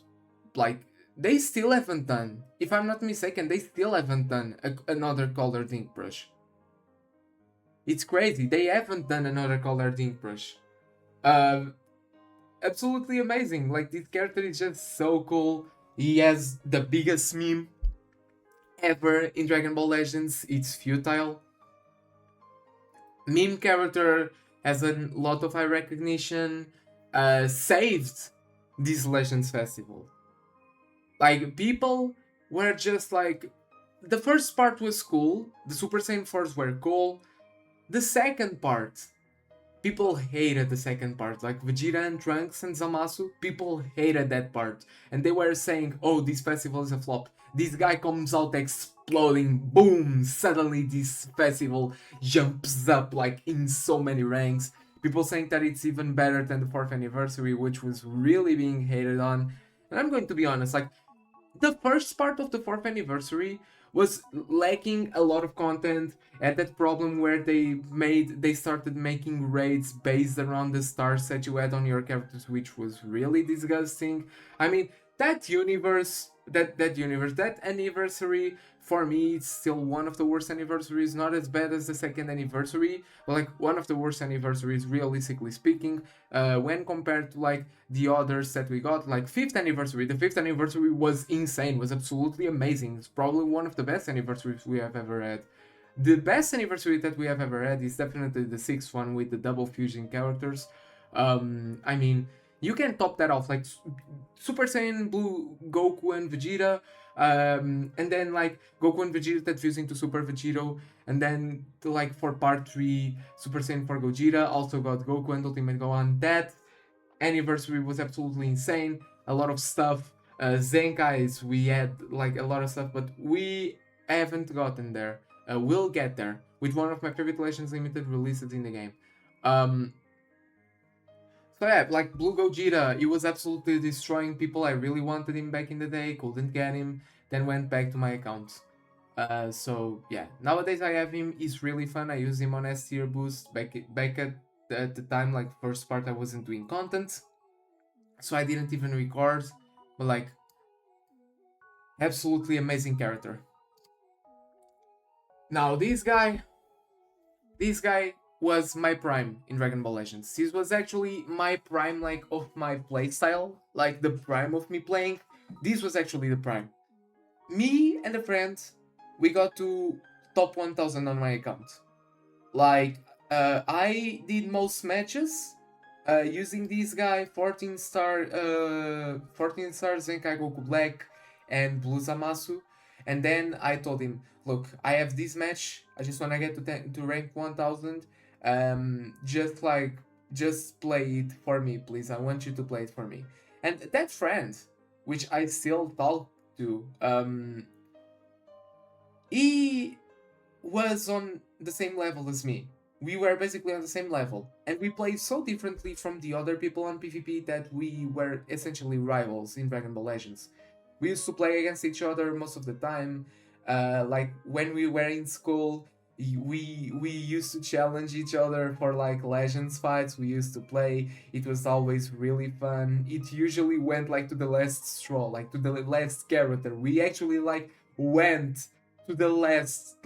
like, they still haven't done. If I'm not mistaken, they still haven't done another colored ink brush. It's crazy. They haven't done another colored ink brush. Absolutely amazing. Like, this character is just so cool. He has the biggest meme ever in Dragon Ball Legends. It's futile. Meme character has a lot of high recognition. Saved this Legends Festival. Like, people were just like... The first part was cool. The Super Saiyan 4s were cool. The second part... People hated the second part. Like, Vegeta and Trunks and Zamasu, people hated that part. And they were saying, oh, this festival is a flop. This guy comes out exploding. Boom! Suddenly this festival jumps up, like, in so many ranks. People saying that it's even better than the 4th anniversary, which was really being hated on. And I'm going to be honest, like, the first part of the 4th anniversary was lacking a lot of content. Had that problem where they started making raids based around the stars that you had on your characters, which was really disgusting. I mean, that anniversary, for me, it's still one of the worst anniversaries. Not as bad as the second anniversary, but like one of the worst anniversaries, realistically speaking, when compared to like the others that we got. Like 5th anniversary, the 5th anniversary was insane, was absolutely amazing. It's probably one of the best anniversaries we have ever had. The best anniversary that we have ever had is definitely the 6th one with the double fusion characters. I mean, You can top that off like Super Saiyan Blue Goku and Vegeta, and then like Goku and Vegeta that fuse into Super Vegito, and then like for part 3 Super Saiyan for Gogeta also got Goku and Ultimate Gohan. That anniversary was absolutely insane. A lot of stuff. Zenkais, we had like a lot of stuff, but we haven't gotten there. We'll get there with one of my favorite Legends Limited releases in the game. Um, so yeah, like Blue Gogeta, he was absolutely destroying people. I really wanted him back in the day, couldn't get him, then went back to my account. So yeah, nowadays I have him. He's really fun. I use him on S tier boost. Back at the time, like first part, I wasn't doing content, so I didn't even record. But like, absolutely amazing character. Now this guy was my prime in Dragon Ball Legends. This was actually my prime, like of my playstyle, like the prime of me playing. This was actually the prime. Me and a friend, we got to top 1000 on my account. Like, I did most matches using this guy, 14 star Zenkai Goku Black and Blue Zamasu. And then I told him, look, I have this match. I just want to get to rank 1000. Just play it for me, please. I want you to play it for me. And that friend, which I still talk to, he was on the same level as me. We were basically on the same level, and we played so differently from the other people on PvP that we were essentially rivals in Dragon Ball Legends. We used to play against each other most of the time. Like when we were in school, we used to challenge each other for like Legends fights. We used to play. It was always really fun. It usually went like to the last straw, like to the last character. We actually like went to the last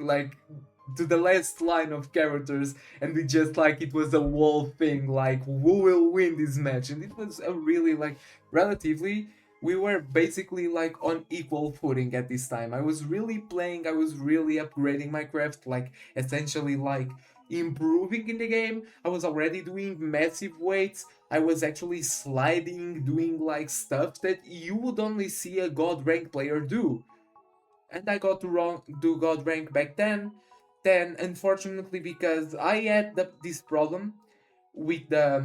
line of characters, and we just like it was a whole thing, like who will win this match. And it was a really like relatively, we were basically like on equal footing at this time. I was really playing, I was really upgrading my craft, like essentially like improving in the game. I was already doing massive weights. I was actually sliding, doing like stuff that you would only see a god rank player do. And I got to do god rank back then. Then, unfortunately, because I had this problem with the.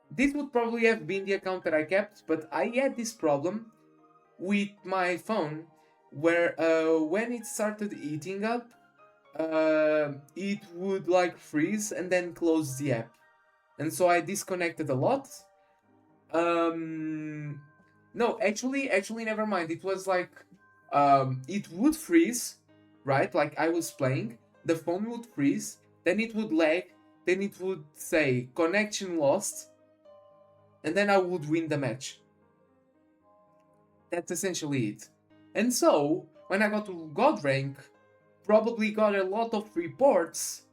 This would probably have been the account that I kept, but I had this problem with my phone where when it started eating up, it would like freeze and then close the app. And so I disconnected a lot. Um, no, actually, never mind. It was like it would freeze, right? Like I was playing, the phone would freeze, then it would lag, then it would say connection lost, and then I would win the match. That's essentially it. And so when I got to god rank, probably got a lot of reports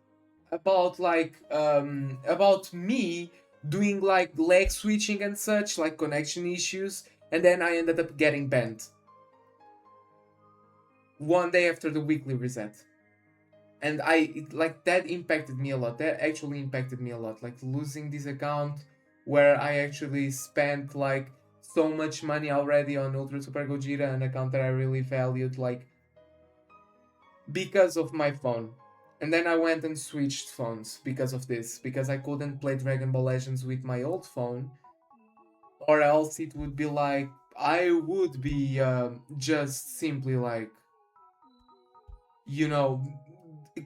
about like about me doing like lag switching and such, like connection issues, and then I ended up getting banned one day after the weekly reset. And like that impacted me a lot. That actually impacted me a lot, like losing this account where I actually spent like so much money already on Ultra Super Gogeta, an account that I really valued, like because of my phone. And then I went and switched phones because of this, because I couldn't play Dragon Ball Legends with my old phone, or else it would be like I would be just simply like, you know,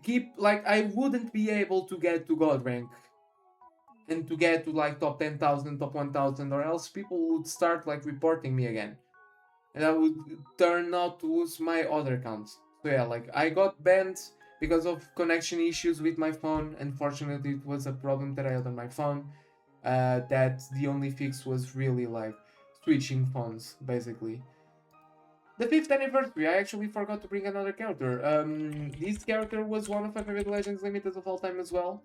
keep like I wouldn't be able to get to god rank and to get to like top 10,000, top 1,000, or else people would start like reporting me again, and I would turn out to lose my other accounts. So yeah, like I got banned because of connection issues with my phone. Unfortunately, it was a problem that I had on my phone. That the only fix was really like switching phones, basically. The 5th anniversary, I actually forgot to bring another character. This character was one of my favorite Legends Limited of all time as well.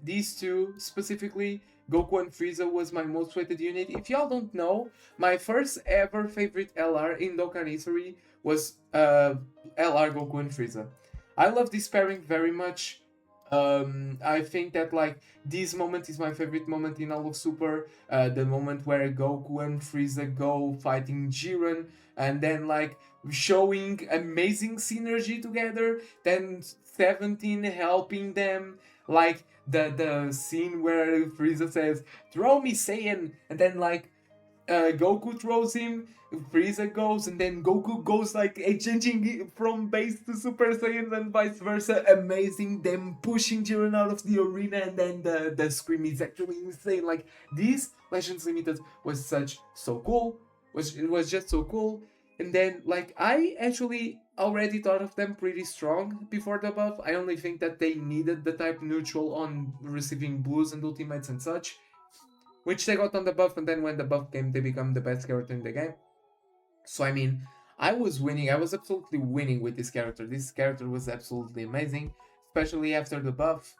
These two, specifically, Goku and Frieza, was my most weighted unit. If y'all don't know, my first ever favorite LR in Dokkan history was LR Goku and Frieza. I love this pairing very much. I think that like this moment is my favorite moment in all of Super. The moment where Goku and Frieza go fighting Jiren, and then like showing amazing synergy together. Then 17 helping them, like the scene where Frieza says, "Throw me, Saiyan," and then like Goku throws him, Frieza goes, and then Goku goes like changing from base to Super Saiyan and vice versa. Amazing, them pushing Jiren out of the arena, and then the scream is actually insane. Like this Legends Limited was so cool. It was just so cool. And then like I actually already thought of them pretty strong before the buff. I only think that they needed the type neutral on receiving blues and ultimates and such, which they got on the buff, and then when the buff came, they become the best character in the game. So I mean, I was winning. I was absolutely winning with this character. This character was absolutely amazing, especially after the buff.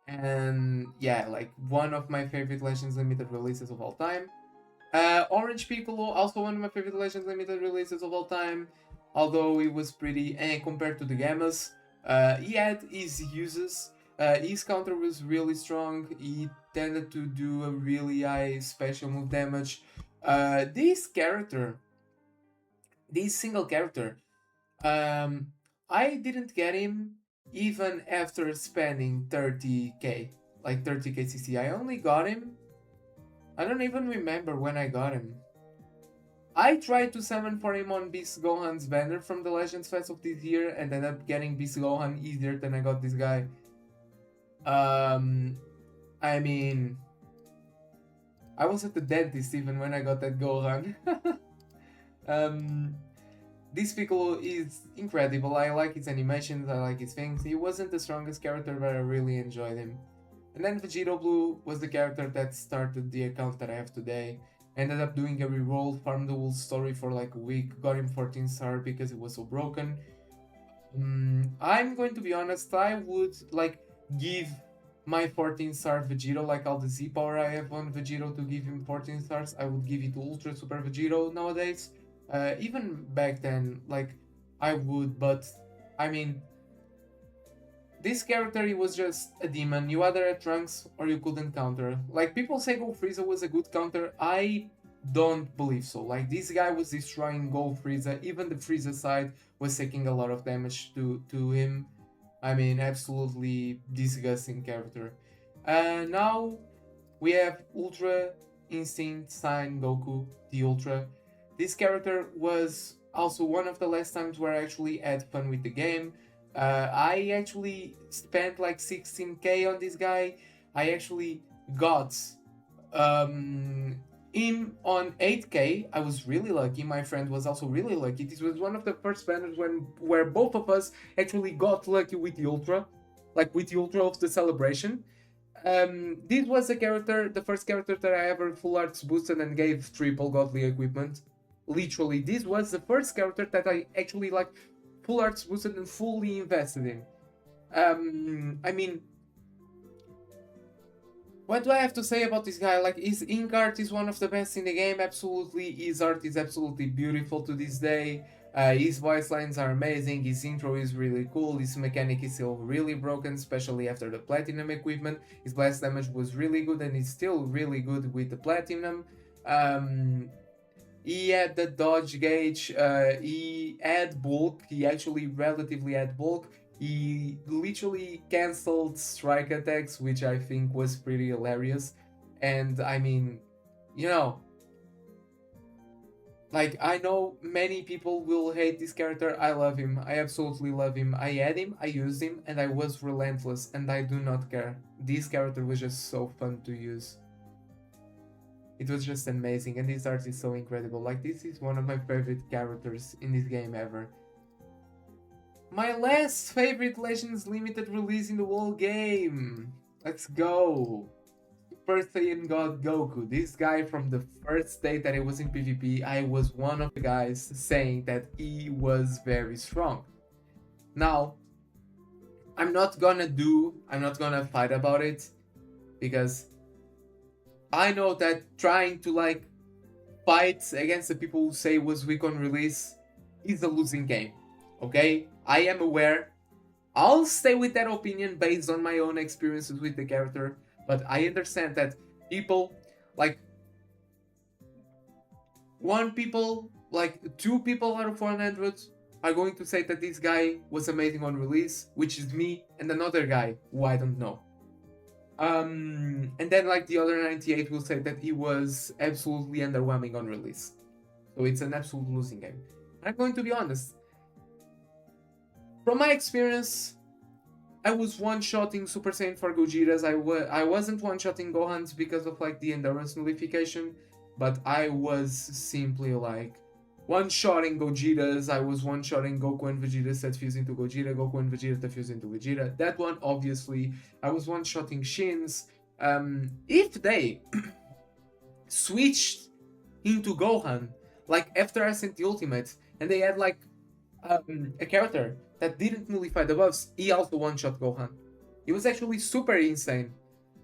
And yeah, like one of my favorite Legends Limited releases of all time. Orange Piccolo, also one of my favorite Legends Limited releases of all time. Although it was pretty compared to the Gammas. He had his uses. His counter was really strong. He tended to do a really high special move damage. This character, this single character, um, I didn't get him even after spending 30k, like 30k CC. I only got him. I don't even remember when I got him. I tried to summon for him on Beast Gohan's banner from the Legends Fest of this year and ended up getting Beast Gohan easier than I got this guy. I mean, I was at the dentist even when I got that Gohan. This Piccolo is incredible. I like his animations, I like his things. He wasn't the strongest character, but I really enjoyed him. And then Vegito Blue was the character that started the account that I have today. Ended up doing a reroll, farmed the whole story for like a week, got him 14 star because it was so broken. I'm going to be honest, I would like give my 14 star Vegito, like all the Z power I have on Vegito to give him 14 stars, I would give it to Ultra Super Vegito nowadays. Even back then, like I would, but I mean, this character, he was just a demon. You either had Trunks or you couldn't counter. Like people say Go Frieza was a good counter, I don't believe so. Like this guy was destroying Go Frieza. Even the Frieza side was taking a lot of damage to him. I mean, absolutely disgusting character. Now we have Ultra Instinct Sign Goku, the Ultra. This character was also one of the last times where I actually had fun with the game. I actually spent like 16k on this guy. I actually got him on 8k. I was really lucky. My friend was also really lucky. This was one of the first banners where both of us actually got lucky with the Ultra, like with the Ultra of the celebration. This was the first character that I ever full arts boosted and gave triple godly equipment. Literally, this was the first character that I actually like full arts boosted and fully invested in. I mean, what do I have to say about this guy? Like, his ink art is one of the best in the game, absolutely. His art is absolutely beautiful to this day. His voice lines are amazing, his intro is really cool, his mechanic is still really broken, especially after the platinum equipment. His blast damage was really good and is still really good with the platinum. He had the dodge gauge, he had bulk, he actually relatively had bulk. He literally cancelled strike attacks, which I think was pretty hilarious. And I mean, you know, like, I know many people will hate this character. I love him. I absolutely love him. I had him, I used him, and I was relentless, and I do not care. This character was just so fun to use. It was just amazing, and this art is so incredible. Like, this is one of my favorite characters in this game ever. My last favorite Legends Limited release in the whole game. Let's go. Super Saiyan God Goku. This guy, from the first day that he was in PvP, I was one of the guys saying that he was very strong. Now, I'm not gonna fight about it, because I know that trying to like fight against the people who say was weak on release is a losing game. Okay? I am aware. I'll stay with that opinion based on my own experiences with the character, but I understand that people, like, two people out of 100 are going to say that this guy was amazing on release, which is me, and another guy who I don't know. And then like the other 98 will say that he was absolutely underwhelming on release. So it's an absolute losing game. I'm going to be honest. From my experience, I was one-shotting Super Saiyan 4 Gojiras. I wasn't one-shotting Gohans because of like the endurance nullification, but I was simply like one-shotting Gojiras. I was one-shotting Goku and Vegeta that fuse into Gogeta, Goku and Vegeta that fuse into Vegeta. That one, obviously. I was one-shotting Shins. If they switched into Gohan, like after I sent the ultimate, and they had like a character that didn't nullify the buffs, he also one-shot Gohan. It was actually super insane.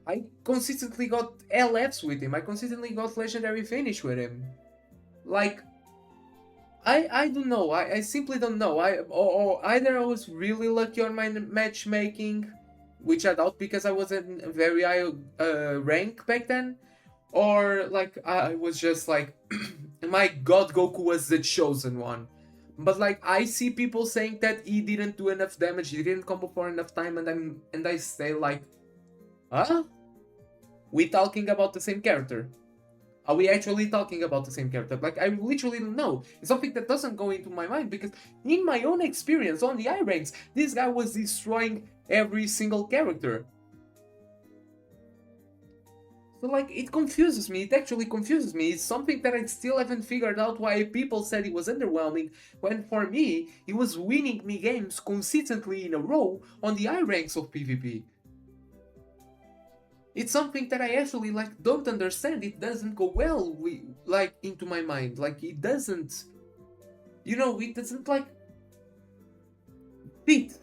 I consistently got LFs with him. I consistently got legendary finish with him. Like, I don't know. I simply don't know. Or either I was really lucky on my matchmaking, which I doubt because I wasn't very high rank back then, or like I was just like, my God, Goku was the chosen one. But like I see people saying that he didn't do enough damage, he didn't combo for enough time, and I say like, huh? We talking about the same character? Are we actually talking about the same character? Like I literally don't know. It's something that doesn't go into my mind because in my own experience on the high ranks, this guy was destroying every single character. So like it confuses me, it actually confuses me. It's something that I still haven't figured out why people said he was underwhelming, when for me, he was winning me games consistently in a row on the high ranks of PvP. It's something that I actually like don't understand. It doesn't go well like into my mind. Like it doesn't, it doesn't like fit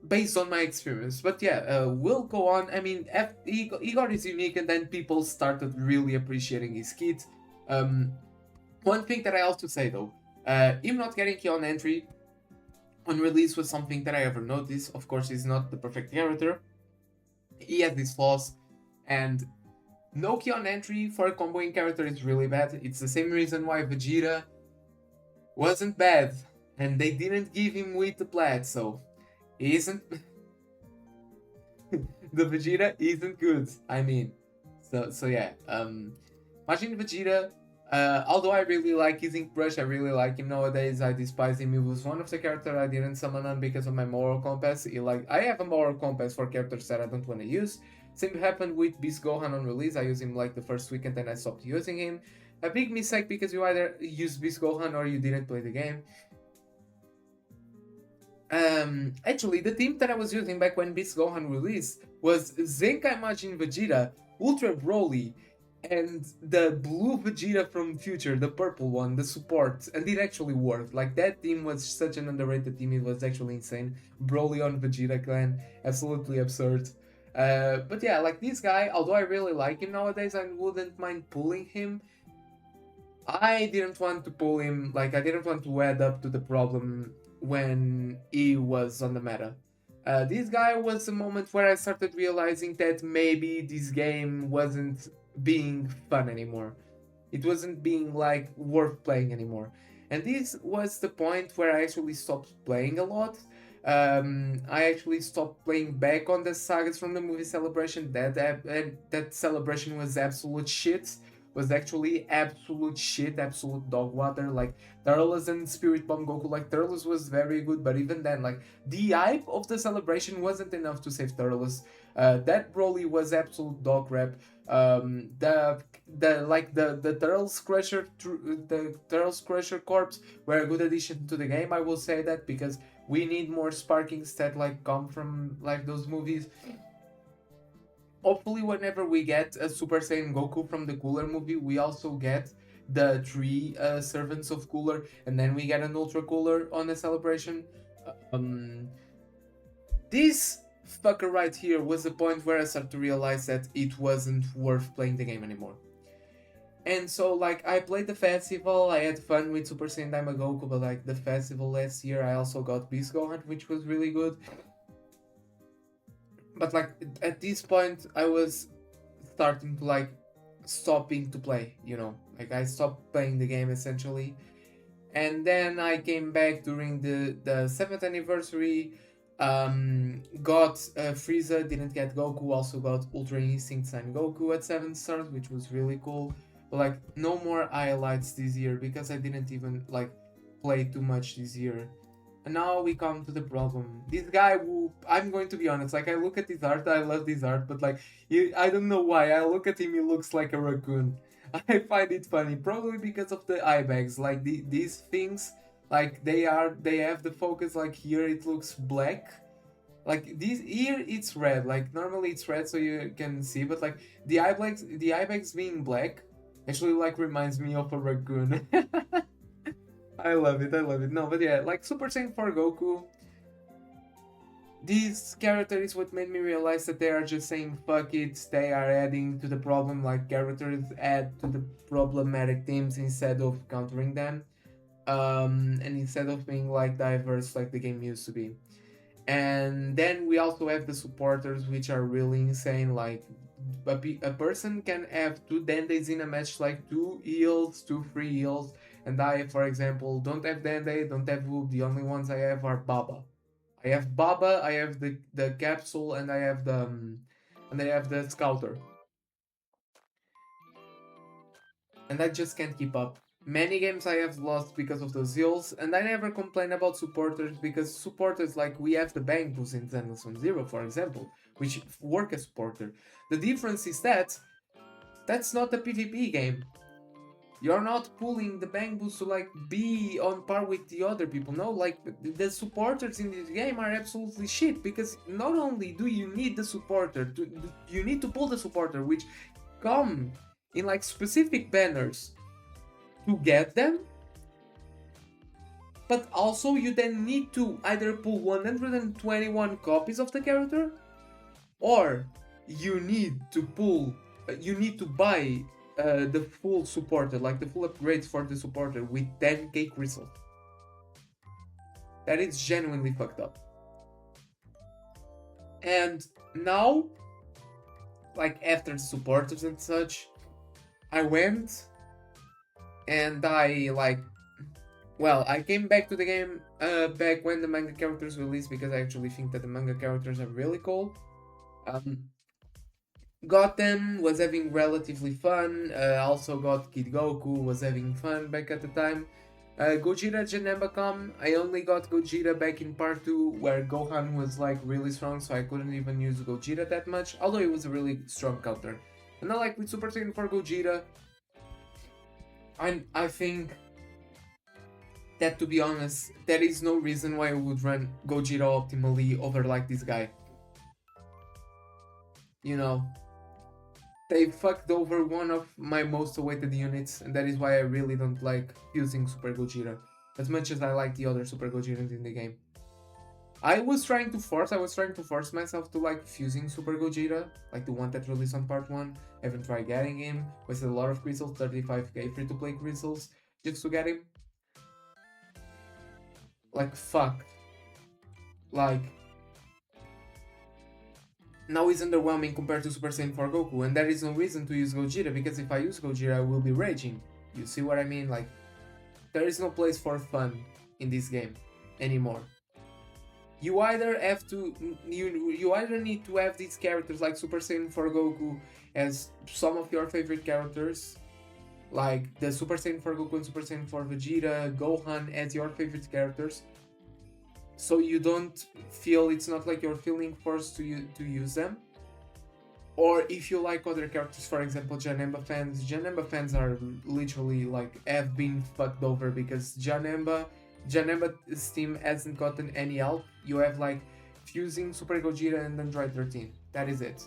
based on my experience. But yeah, we'll go on. I mean, Igor is unique, and then people started really appreciating his kit. One thing that I also say though, him not getting Kion entry on release was something that I ever noticed. Of course, he's not the perfect character. He has these flaws, and no Kion entry for a comboing character is really bad. It's the same reason why Vegeta wasn't bad, and they didn't give him with the plat, so he isn't. The Vegeta isn't good. I mean, so yeah. Imagine Vegeta. Although I really like his Ink Brush, I really like him nowadays. I despise him. He was one of the characters I didn't summon on because of my moral compass. I have a moral compass for characters that I don't want to use. Same happened with Beast Gohan on release. I used him like the first weekend, and I stopped using him. A big mistake because you either use Beast Gohan or you didn't play the game. Actually, the team that I was using back when Beast Gohan released was Zenkai Majin Vegeta, Ultra Broly, and the blue Vegeta from Future, the purple one, the support, and it actually worked. Like, that team was such an underrated team, it was actually insane. Broly on Vegeta clan, absolutely absurd. But yeah, like this guy, although I really like him nowadays, I wouldn't mind pulling him. I didn't want to pull him, like, I didn't want to add up to the problem when he was on the meta. This guy was a moment where I started realizing that maybe this game wasn't being fun anymore. It wasn't being like worth playing anymore. And this was the point where I actually stopped playing a lot. I actually stopped playing back on the sagas from the movie Celebration. That celebration was absolute shit. Was actually absolute shit, absolute dog water. Like Turles and Spirit Bomb Goku, like Turles was very good, but even then, like the hype of the celebration wasn't enough to save Turles. That Broly was absolute dog crap. The Turles Crusher, the Turles Crusher corpse were a good addition to the game. I will say that because we need more sparkings that like come from like those movies. Hopefully, whenever we get a Super Saiyan Goku from the Cooler movie, we also get the three servants of Cooler, and then we get an Ultra Cooler on the celebration. This fucker right here was the point where I started to realize that it wasn't worth playing the game anymore. And so, like, I played the festival, I had fun with Super Saiyan Goku, but like the festival last year, I also got Beast Gohan, which was really good. but like at this point I was starting to like stopping to play, you know, like I stopped playing the game essentially. And then I came back during the 7th anniversary, got Frieza, didn't get Goku, also got Ultra Instinct and Goku at 7 stars, which was really cool. But like no more highlights this year because I didn't even like play too much this year. And now we come to the problem. This guy who, I'm going to be honest, like I look at his art, I love this art, but like I don't know why. I look at him, he looks like a raccoon. I find it funny, probably because of the eye bags. Like these things, like they have the focus. Like here, it looks black. Like this here, it's red. Like normally it's red, so you can see. But like the eye bags being black, actually like reminds me of a raccoon. I love it. I love it. No, but yeah, like Super Saiyan 4 Goku. This character is what made me realize that they are just saying fuck it. They are adding to the problem, like characters add to the problematic themes instead of countering them, and instead of being like diverse like the game used to be. And then we also have the supporters, which are really insane. Like a person can have two Dendays in a match, like two heals, two free heals, and I, for example, don't have Dende, don't have Whoop. The only ones I have are Baba. I have Baba, I have the capsule, and I have the Scouter, and I just can't keep up. Many games I have lost because of those heals, and I never complain about supporters because supporters, like we have the Bang Boost in Zenless on Zero, for example, which work as supporter. The difference is that that's not a PvP game. You're not pulling the Bang Boost to like be on par with the other people. No, like the supporters in this game are absolutely shit because not only do you need the supporter, you need to pull the supporter, which come in like specific banners to get them, but also you then need to either pull 121 copies of the character, or you need to buy the full supporter, like the full upgrades for the supporter with 10k crystals. That is genuinely fucked up. And now, like after the supporters and such, I went and I came back to the game back when the manga characters released because I actually think that the manga characters are really cool. Got them, was having relatively fun. Also got Kid Goku, was having fun back at the time. Gogeta Janemba come. I only got Gogeta back in part 2 where Gohan was like really strong, so I couldn't even use Gogeta that much, although it was a really strong counter. And now like with Super Saiyan 4 Gogeta, I think that, to be honest, there is no reason why I would run Gogeta optimally over like this guy. You know, they fucked over one of my most awaited units, and that is why I really don't like using Super Gogeta as much as I like the other Super Gogetas in the game. I was trying to force myself to like fusing Super Gogeta, like the one that released on part 1. I haven't tried getting him, wasted a lot of crystals, 35k free to play crystals just to get him. Like fuck. Like now he's underwhelming compared to Super Saiyan 4 Goku, and there is no reason to use Gogeta, because if I use Gogeta I will be raging. You see what I mean? Like, there is no place for fun in this game anymore. You either have to, you either need to have these characters like Super Saiyan 4 Goku as some of your favorite characters, like the Super Saiyan 4 Goku and Super Saiyan 4 Vegeta, Gohan as your favorite characters, so you don't feel, it's not like you're feeling forced to use them. Or if you like other characters, for example, Janemba fans are literally like have been fucked over because Janemba's team hasn't gotten any help. You have like fusing Super Gogeta and Android 13. That is it.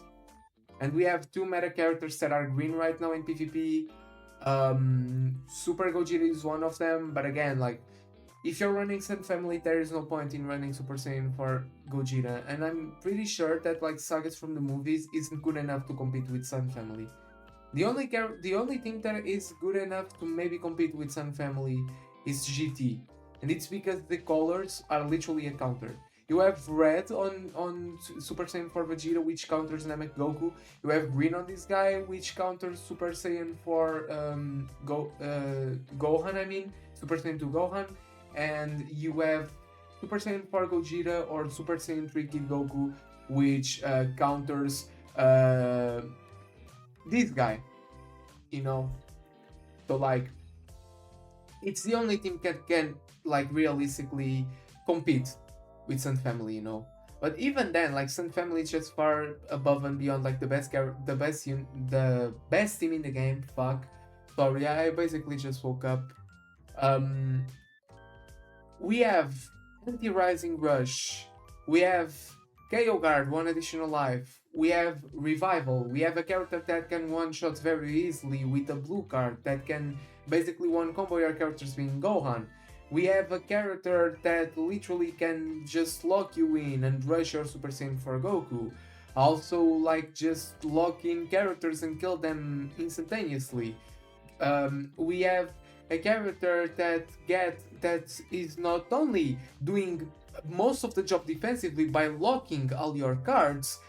And we have two meta characters that are green right now in PvP. Super Gogeta is one of them, but again, like, if you're running Sun Family, there is no point in running Super Saiyan for Gogeta, and I'm pretty sure that like Sagas from the movies isn't good enough to compete with Sun Family. The only thing that is good enough to maybe compete with Sun Family is GT, and it's because the colors are literally a counter. You have red on Super Saiyan 4 Vegeta, which counters Namek Goku. You have green on this guy, which counters Super Saiyan 4 Gohan. I mean Super Saiyan 2 Gohan, and you have Super Saiyan 4 Gogeta or Super Saiyan 3 Kid Goku, which counters this guy. You know, so like it's the only team that can like realistically compete with Sun Family, you know. But even then, like Sun Family is just far above and beyond like the best team in the game. Fuck, sorry, I basically just woke up. Um, we have Anti-Rising Rush, we have KO Guard, one additional life, we have Revival, we have a character that can one-shot very easily with a blue card that can basically one-combo your characters being Gohan. We have a character that literally can just lock you in and rush your Super Saiyan for Goku. Also, like, just lock in characters and kill them instantaneously. We have a character that is not only doing most of the job defensively by locking all your cards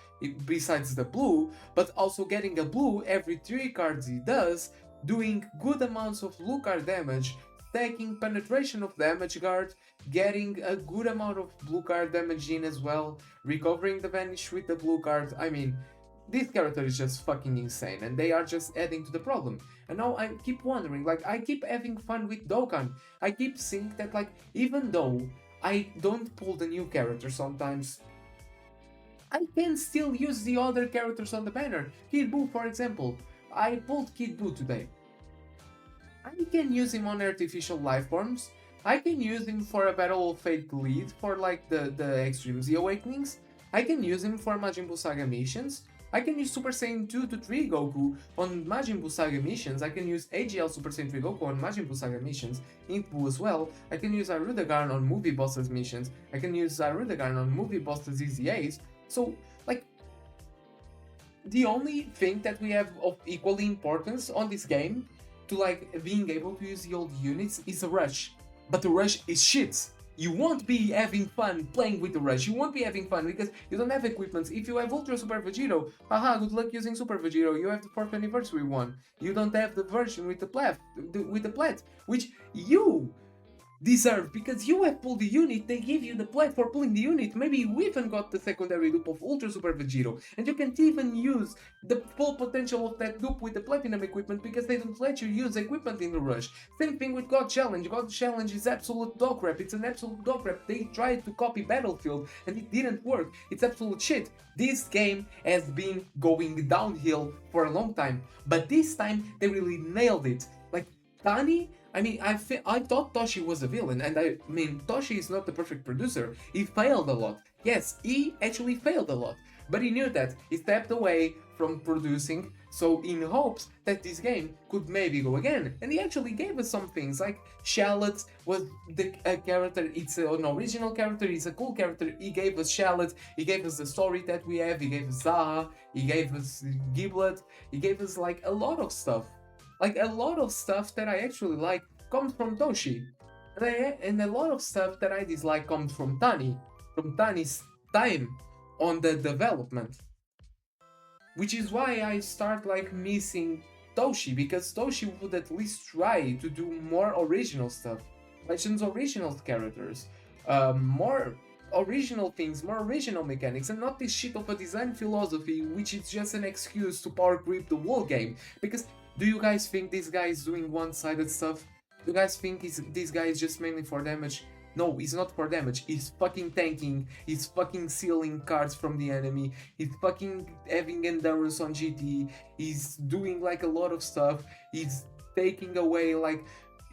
besides the blue, but also getting a blue every 3 cards he does, doing good amounts of blue card damage, stacking penetration of damage guard, getting a good amount of blue card damage in as well, recovering the vanish with the blue card. I mean, this character is just fucking insane, and they are just adding to the problem. And now I keep wondering, like, I keep having fun with Dokkan. I keep seeing that, like, even though I don't pull the new character sometimes, I can still use the other characters on the banner. Kid Buu, for example. I pulled Kid Buu today. I can use him on artificial life forms. I can use him for a Battle of Fate lead for like the Extreme Z Awakenings. I can use him for Majin Buu Saga missions. I can use Super Saiyan 2 to 3 Goku on Majin Buu Saga missions. I can use AGL Super Saiyan 3 Goku on Majin Buu Saga missions, Ink Buu as well. I can use Arudagarn on movie bosses missions. I can use Arudagarn on movie bosses EZAs. So, like, the only thing that we have of equally importance on this game to like being able to use the old units is a rush. But the rush is shit. You won't be having fun playing with the rush. You won't be having fun because you don't have equipments. If you have Ultra Super Vegito, haha, good luck using Super Vegito. You have the 4th anniversary one. You don't have the version with the plat, which you deserve because you have pulled the unit. They give you the plat for pulling the unit. Maybe you even got the secondary loop of Ultra Super Vegito, and you can't even use the full potential of that loop with the platinum equipment because they don't let you use equipment in the rush. Same thing with God Challenge. God Challenge is absolute dog crap. It's an absolute dog crap. They tried to copy Battlefield and it didn't work. It's absolute shit. This game has been going downhill for a long time, but this time they really nailed it. Like Tani, I mean, I thought Toshi was a villain, and I mean, Toshi is not the perfect producer. He failed a lot. Yes, he actually failed a lot. But he knew that. He stepped away from producing, so in hopes that this game could maybe go again. And he actually gave us some things, like Shallot was a character, it's an original character, he's a cool character. He gave us Shallot, he gave us the story that we have, he gave us Zaha, he gave us Giblet, he gave us like a lot of stuff. Like, a lot of stuff that I actually like comes from Toshi. And a lot of stuff that I dislike comes from Tani's time on the development. Which is why I start, like, missing Toshi, because Toshi would at least try to do more original stuff. Legends original characters. More original things, more original mechanics, and not this shit of a design philosophy, which is just an excuse to power creep the whole game. Because do you guys think this guy is doing one-sided stuff? Do you guys think this guy is just mainly for damage? No, he's not for damage. He's fucking tanking. He's fucking sealing cards from the enemy. He's fucking having endurance on GT. He's doing like a lot of stuff. He's taking away like...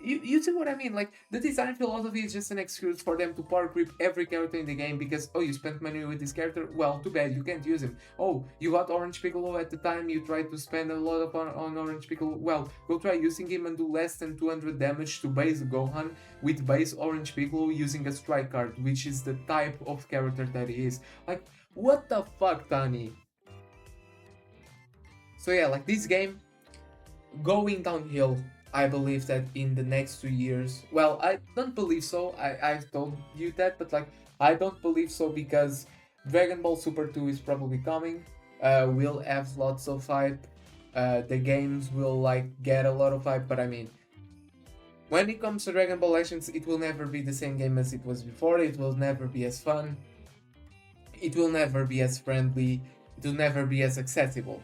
You see what I mean? Like, the design philosophy is just an excuse for them to power creep every character in the game because, oh, you spent money with this character? Well, too bad, you can't use him. Oh, you got Orange Piccolo at the time, you tried to spend a lot on Orange Piccolo? Well, go try using him and do less than 200 damage to base Gohan with base Orange Piccolo using a strike card, which is the type of character that he is. Like, what the fuck, Tani? So yeah, like, this game, going downhill. I believe that in the next 2 years, well, I don't believe so, I've told you that, but like, I don't believe so because Dragon Ball Super 2 is probably coming. We'll have lots of hype. The games will like get a lot of hype, but I mean, when it comes to Dragon Ball Legends, it will never be the same game as it was before. It will never be as fun. It will never be as friendly. It will never be as accessible.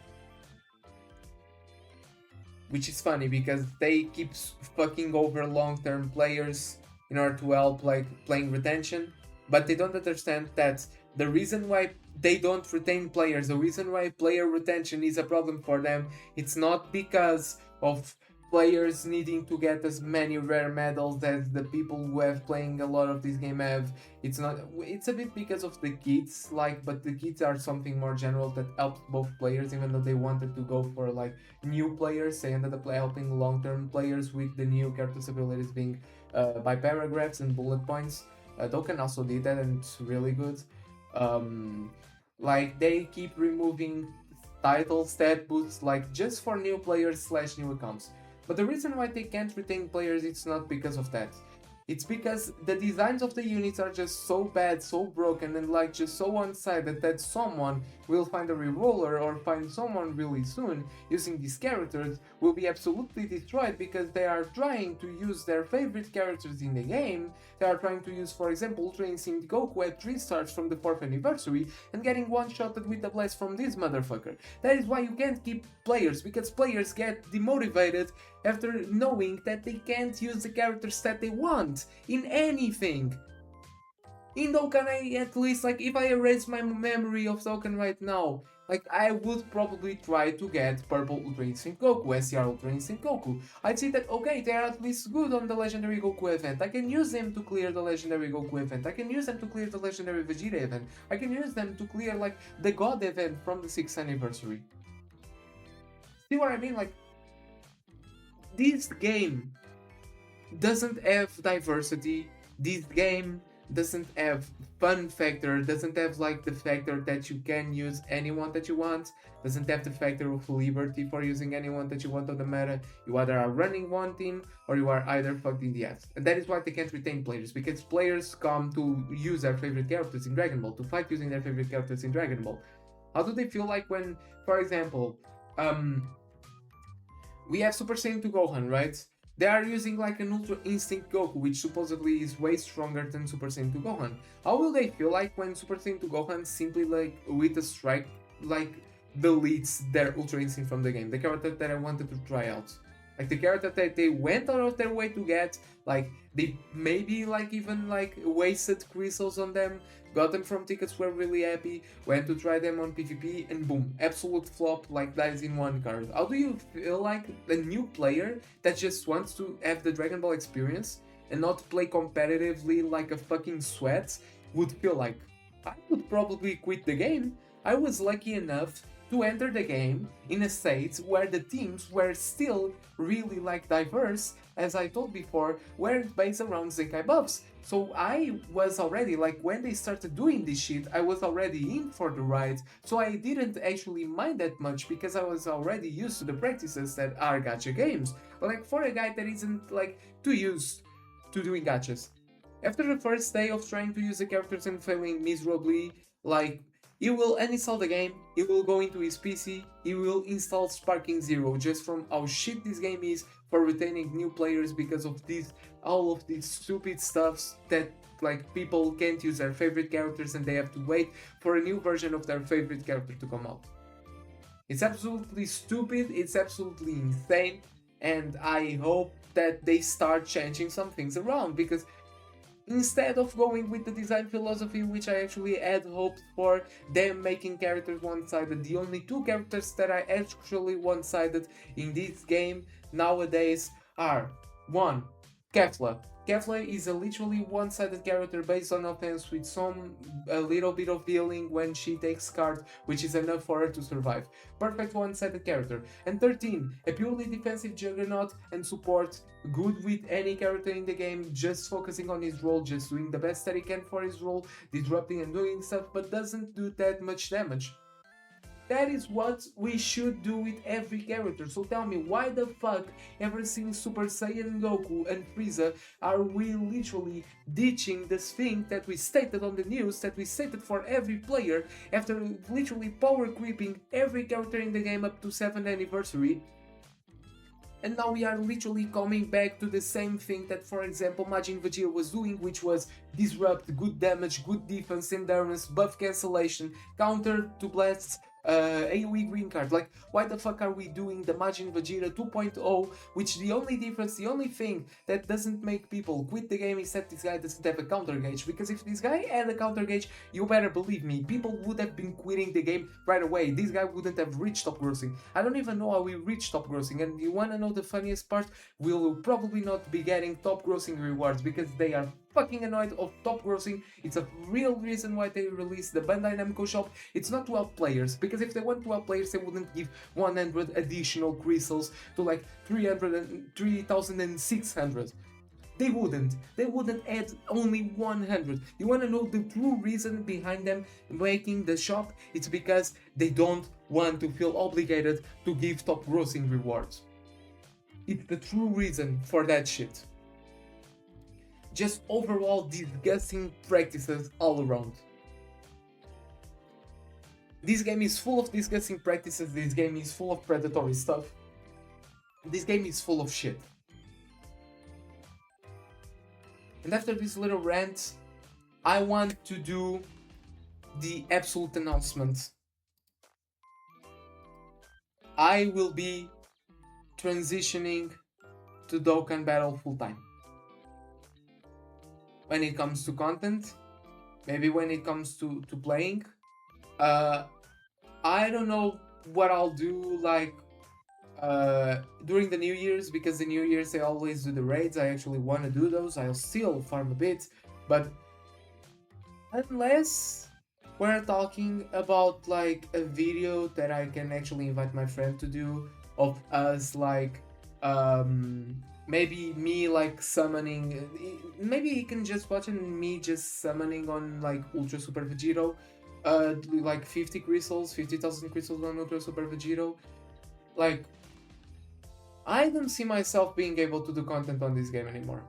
Which is funny because they keep fucking over long-term players in order to help like playing retention, but they don't understand that the reason why they don't retain players, the reason why player retention is a problem for them, it's not because of players needing to get as many rare medals as the people who have playing a lot of this game have. It's not, it's a bit because of the kits, like, but the kits are something more general that helps both players, even though they wanted to go for like new players. They ended up helping long-term players with the new characters abilities being by paragraphs and bullet points. Dokkan also did that, and it's really good. Like they keep removing title stat boosts like just for new players slash new accounts. But the reason why they can't retain players, it's not because of that. It's because the designs of the units are just so bad, so broken, and like just so one-sided that someone will find a reroller or find someone really soon using these characters will be absolutely destroyed because they are trying to use their favorite characters in the game. They are trying to use, for example, Ultra Instinct Goku at 3 stars from the 4th anniversary and getting one-shotted with the blast from this motherfucker. That is why you can't keep players, because players get demotivated after knowing that they can't use the characters that they want in anything. In Dokkan, I at least, like, if I erase my memory of Dokkan right now, like, I would probably try to get Purple Ultra Instinct Goku, SCR Ultra Instinct Goku. I'd see that, okay, they're at least good on the Legendary Goku event. I can use them to clear the Legendary Goku event. I can use them to clear the Legendary Vegeta event. I can use them to clear, like, the God event from the 6th anniversary. See what I mean? Like, this game doesn't have diversity. This game doesn't have fun factor, doesn't have like the factor that you can use anyone that you want, doesn't have the factor of liberty for using anyone that you want on the meta. You either are running one team or you are either fucked in the ass. And that is why they can't retain players, because players come to use their favorite characters in Dragon Ball, to fight using their favorite characters in Dragon Ball. How do they feel like when, for example, we have Super Saiyan 2 Gohan, right? They are using like an Ultra Instinct Goku, which supposedly is way stronger than Super Saiyan 2 Gohan. How will they feel like when Super Saiyan 2 Gohan simply like with a strike like deletes their Ultra Instinct from the game? The character that I wanted to try out. Like the character that they went out of their way to get, like they maybe like even like wasted crystals on them, got them from tickets, were really happy, went to try them on PvP, and boom, absolute flop, like dies in one card. How do you feel like a new player that just wants to have the Dragon Ball experience and not play competitively like a fucking sweat would feel like? I would probably quit the game. I was lucky enough to enter the game in a state where the teams were still really like diverse, as I told before, were based around Zenkai buffs. So I was already like, when they started doing this shit, I was already in for the ride, so I didn't actually mind that much because I was already used to the practices that are gacha games. But like for a guy that isn't like too used to doing gachas, after the first day of trying to use the characters and failing miserably, like he will uninstall the game, he will go into his PC, he will install Sparking Zero just from how shit this game is for retaining new players because of this, all of these stupid stuffs that like people can't use their favorite characters and they have to wait for a new version of their favorite character to come out. It's absolutely stupid, it's absolutely insane, and I hope that they start changing some things around, because instead of going with the design philosophy, which I actually had hoped for, them making characters one-sided, the only two characters that are actually one-sided in this game nowadays are 1. Kefla. Kefla is a literally one-sided character based on offense with a little bit of healing when she takes card, which is enough for her to survive. Perfect one-sided character. And 13, a purely defensive juggernaut and support, good with any character in the game, just focusing on his role, just doing the best that he can for his role, disrupting and doing stuff, but doesn't do that much damage. That is what we should do with every character. So tell me, why the fuck, ever since Super Saiyan Goku and Frieza, are we literally ditching this thing that we stated on the news, that we stated for every player, after literally power creeping every character in the game up to 7th anniversary? And now we are literally coming back to the same thing that, for example, Majin Vegeta was doing, which was disrupt, good damage, good defense, endurance, buff cancellation, counter to blasts, AoE green card. Like, why the fuck are we doing the Majin Vegeta 2.0, which the only difference, the only thing that doesn't make people quit the game is that this guy doesn't have a counter gauge? Because if this guy had a counter gauge, you better believe me, people would have been quitting the game right away. This guy wouldn't have reached top grossing. I don't even know how we reached top grossing, and you wanna know the funniest part? We'll probably not be getting top grossing rewards because they are fucking annoyed of top grossing. It's a real reason why they released the Bandai Namco shop. It's not 12 players, because if they want 12 players, they wouldn't give 100 additional crystals to like 300 and 3,600. They wouldn't. They wouldn't add only 100. You want to know the true reason behind them making the shop? It's because they don't want to feel obligated to give top grossing rewards. It's the true reason for that shit. Just overall disgusting practices all around. This game is full of disgusting practices, this game is full of predatory stuff. This game is full of shit. And after this little rant, I want to do the absolute announcement. I will be transitioning to Dokkan Battle full time. When it comes to content, maybe when it comes to playing. I don't know what I'll do like during the New Year's, because the New Year's I always do the raids. I actually want to do those. I'll still farm a bit, but unless we're talking about like a video that I can actually invite my friend to do, of us like maybe me like summoning, maybe he can just watch and me just summoning on like Ultra Super Vegito, like 50 crystals, 50,000 crystals on Ultra Super Vegito. Like, I don't see myself being able to do content on this game anymore.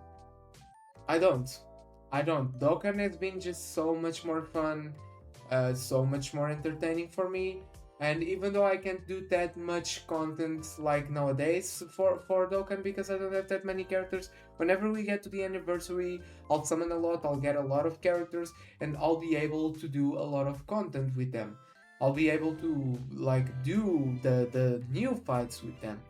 I don't. Dokkan has been just so much more fun, so much more entertaining for me. And even though I can't do that much content like nowadays for Dokkan because I don't have that many characters, whenever we get to the anniversary, I'll summon a lot, I'll get a lot of characters, and I'll be able to do a lot of content with them. I'll be able to like do the new fights with them.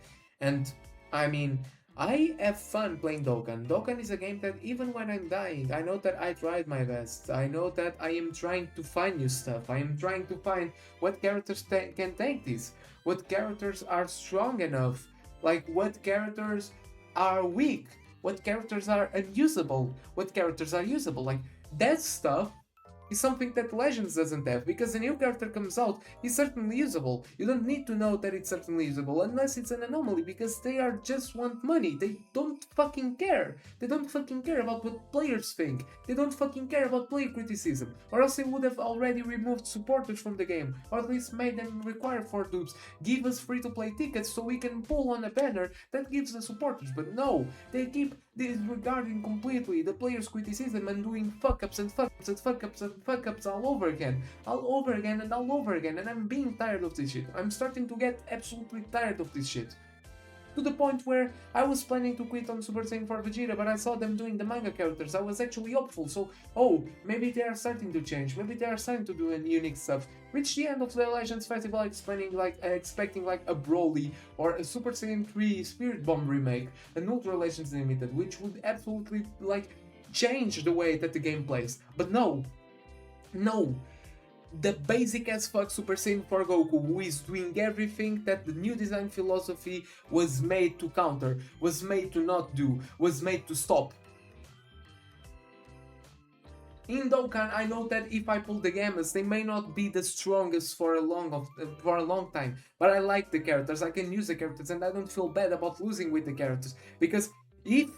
And I mean, I have fun playing Dokkan. Dokkan is a game that even when I'm dying, I know that I tried my best. I know that I am trying to find new stuff. I am trying to find what characters can take this. What characters are strong enough. Like, what characters are weak. What characters are unusable. What characters are usable. Like, that stuff is something that Legends doesn't have, because a new character comes out, he's certainly usable. You don't need to know that it's certainly usable unless it's an anomaly, because they are just want money. They don't fucking care. They don't fucking care about what players think. They don't fucking care about player criticism, or else they would have already removed supporters from the game, or at least made them require 4 dupes. Give us free-to-play tickets so we can pull on a banner that gives the supporters. But no, they keep disregarding completely the players' criticism and doing fuck-ups and fuck-ups and fuck-ups and fuck-ups all over again and all over again, and I'm being tired of this shit. I'm starting to get absolutely tired of this shit. To the point where I was planning to quit on Super Saiyan 4 Vegeta, but I saw them doing the manga characters. I was actually hopeful, so oh, maybe they are starting to change, maybe they are starting to do unique stuff. Reach the end of the Legends Festival expecting like a Broly or a Super Saiyan 3 Spirit Bomb remake, an Ultra Legends Limited, which would absolutely like change the way that the game plays. But no, the basic as fuck Super Saiyan 4 Goku, who is doing everything that the new design philosophy was made to counter, was made to not do, was made to stop. In Dokkan, I know that if I pull the Gammas, they may not be the strongest for a long time, but I like the characters, I can use the characters, and I don't feel bad about losing with the characters, because if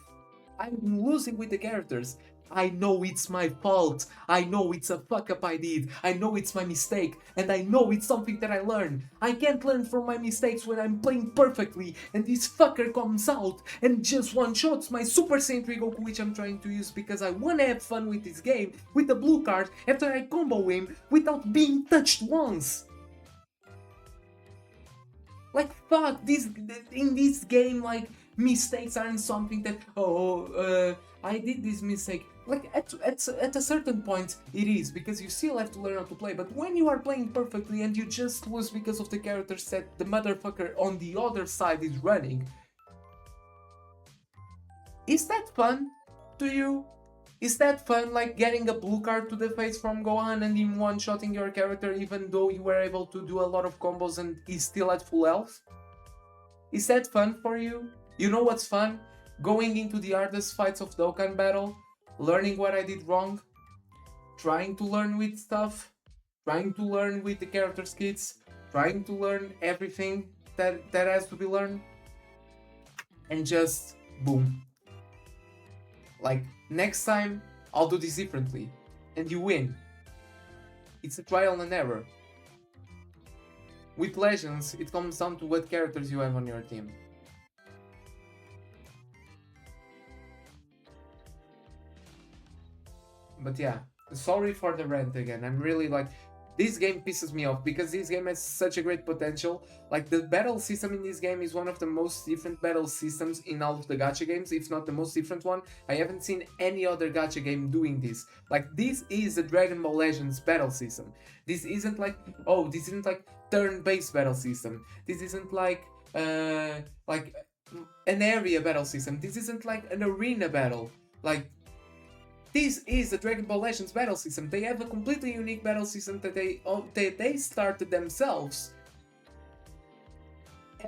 I'm losing with the characters. I know it's my fault. I know it's a fuck up I did. I know it's my mistake. And I know it's something that I learned. I can't learn from my mistakes when I'm playing perfectly and this fucker comes out and just one shots my Super Saiyan 3 Goku, which I'm trying to use because I wanna have fun with this game with the blue card after I combo him without being touched once. Like fuck this in this game, like mistakes aren't something that I did this mistake. Like at a certain point it is, because you still have to learn how to play, but when you are playing perfectly and you just lose because of the characters that the motherfucker on the other side is running, is that fun to you? Is that fun, like getting a blue card to the face from Gohan and him one-shotting your character even though you were able to do a lot of combos and he's still at full health? Is that fun for you? You know what's fun? Going into the hardest fights of Dokkan Battle, learning what I did wrong, trying to learn with stuff, trying to learn with the character skits, trying to learn everything that has to be learned, and just boom. Like, next time, I'll do this differently. And you win. It's a trial and error. With Legends, it comes down to what characters you have on your team. But yeah, sorry for the rant again. I'm really like, this game pisses me off because this game has such a great potential. Like, the battle system in this game is one of the most different battle systems in all of the gacha games, if not the most different one. I haven't seen any other gacha game doing this. Like, this is a Dragon Ball Legends battle system. This isn't like, oh, this isn't like turn-based battle system. This isn't like an area battle system. This isn't like an arena battle. Like, this is the Dragon Ball Legends battle system. They have a completely unique battle system that they started themselves.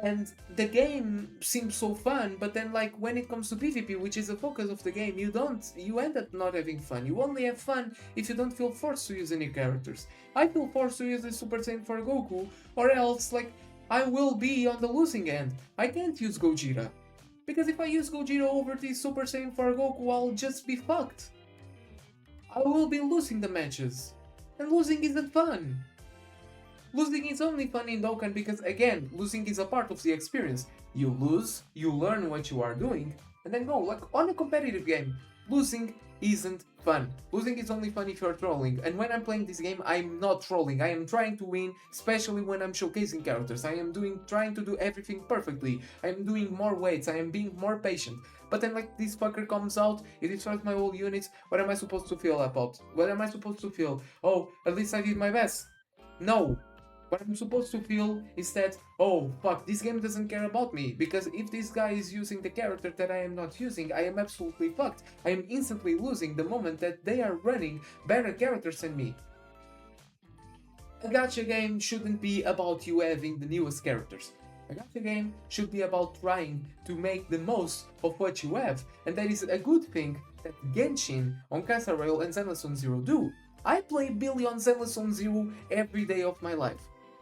And the game seems so fun, but then like when it comes to PvP, which is the focus of the game, you end up not having fun. You only have fun if you don't feel forced to use any characters. I feel forced to use the Super Saiyan for Goku, or else like I will be on the losing end. I can't use Gogeta. Because if I use Gogeta over the Super Saiyan for Goku, I'll just be fucked. I will be losing the matches. And losing isn't fun. Losing is only fun in Dokkan because, again, losing is a part of the experience. You lose, you learn what you are doing, and then go. Like, on a competitive game, losing isn't fun. Losing is only fun if you're trolling, and when I'm playing this game, I'm not trolling. I am trying to win, especially when I'm showcasing characters. I am trying to do everything perfectly. I am doing more weights, I am being more patient. But then, like, this fucker comes out, it destroys my whole units. What am I supposed to feel about? What am I supposed to feel? Oh, at least I did my best. No. What I'm supposed to feel is that, oh fuck, this game doesn't care about me, because if this guy is using the character that I am not using, I am absolutely fucked. I am instantly losing the moment that they are running better characters than me. A gacha game shouldn't be about you having the newest characters. A gacha game should be about trying to make the most of what you have, and that is a good thing that Genshin, Onkasa Rail, and Zenless Zone Zero do. I play Billy on Zenless Zone Zero every day of my life.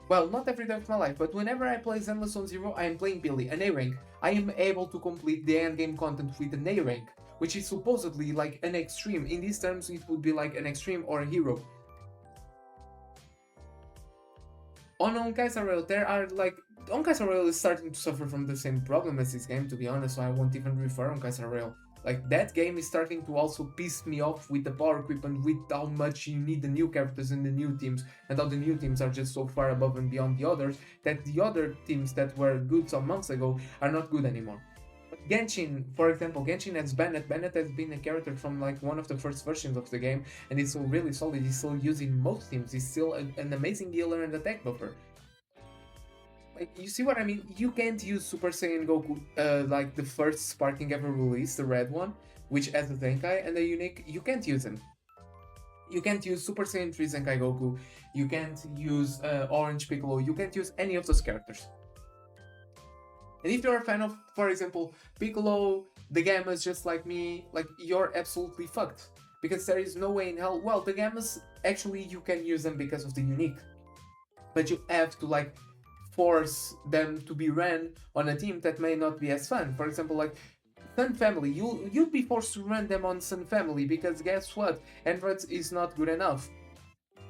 Well, not every day of my life, but whenever I play Zenless Zone Zero, I am playing Billy, an A rank. I am able to complete the endgame content with an A rank, which is supposedly like an extreme. In these terms, it would be like an extreme or a hero. On Honkai Rail, there are like... Honkai Rail is starting to suffer from the same problem as this game, to be honest, so I won't even refer Honkai Rail. Like, that game is starting to also piss me off with the power creep and with how much you need the new characters in the new teams, and how the new teams are just so far above and beyond the others that the other teams that were good some months ago are not good anymore. But Genshin, for example, Genshin has Bennett. Bennett has been a character from like one of the first versions of the game, and he's still really solid. He's still used in most teams. He's still an amazing healer and attack buffer. Like, you see what I mean? You can't use Super Saiyan Goku, like the first Sparking ever released, the red one, which has a Zenkai and a unique. You can't use him. You can't use Super Saiyan 3 Zenkai Goku. You can't use Orange Piccolo. You can't use any of those characters. And if you're a fan of, for example, Piccolo, the Gammas, just like me, like, you're absolutely fucked. Because there is no way in hell. Well, the Gammas, actually, you can use them because of the unique. But you have to, like, force them to be ran on a team that may not be as fun. For example, like, Sun Family. You'll be forced to run them on Sun Family because guess what? Android is not good enough.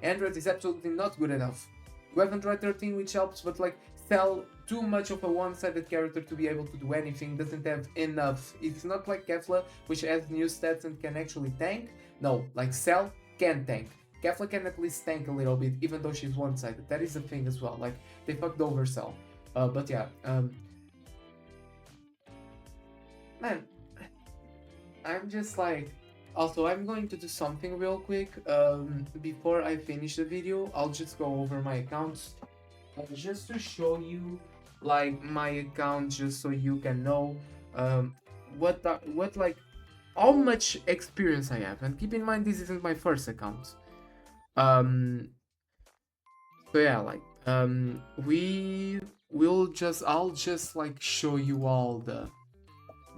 Android is absolutely not good enough. You have Android 13, which helps, but like Cell, too much of a one-sided character to be able to do anything, doesn't have enough. It's not like Kefla, which has new stats and can actually tank. No, like Cell can tank. Kefla can at least tank a little bit, even though she's one-sided. That is the thing as well. Like they fucked over Cell. But yeah, man, I'm just like. Also, I'm going to do something real quick. Before I finish the video, I'll just go over my accounts, just to show you, like my account, just so you can know, what like how much experience I have. And keep in mind, this isn't my first account. Um, so yeah, like I'll just like show you all the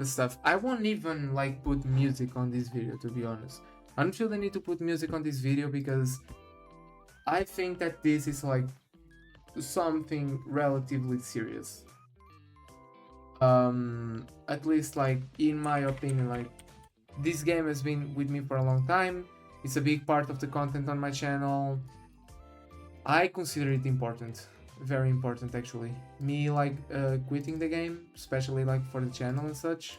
stuff. I won't even like put music on this video, to be honest. I don't feel the need to put music on this video because I think that this is like something relatively serious. At least like in my opinion, like this game has been with me for a long time. It's a big part of the content on my channel. I consider it important, very important actually. Me like quitting the game, especially like for the channel and such,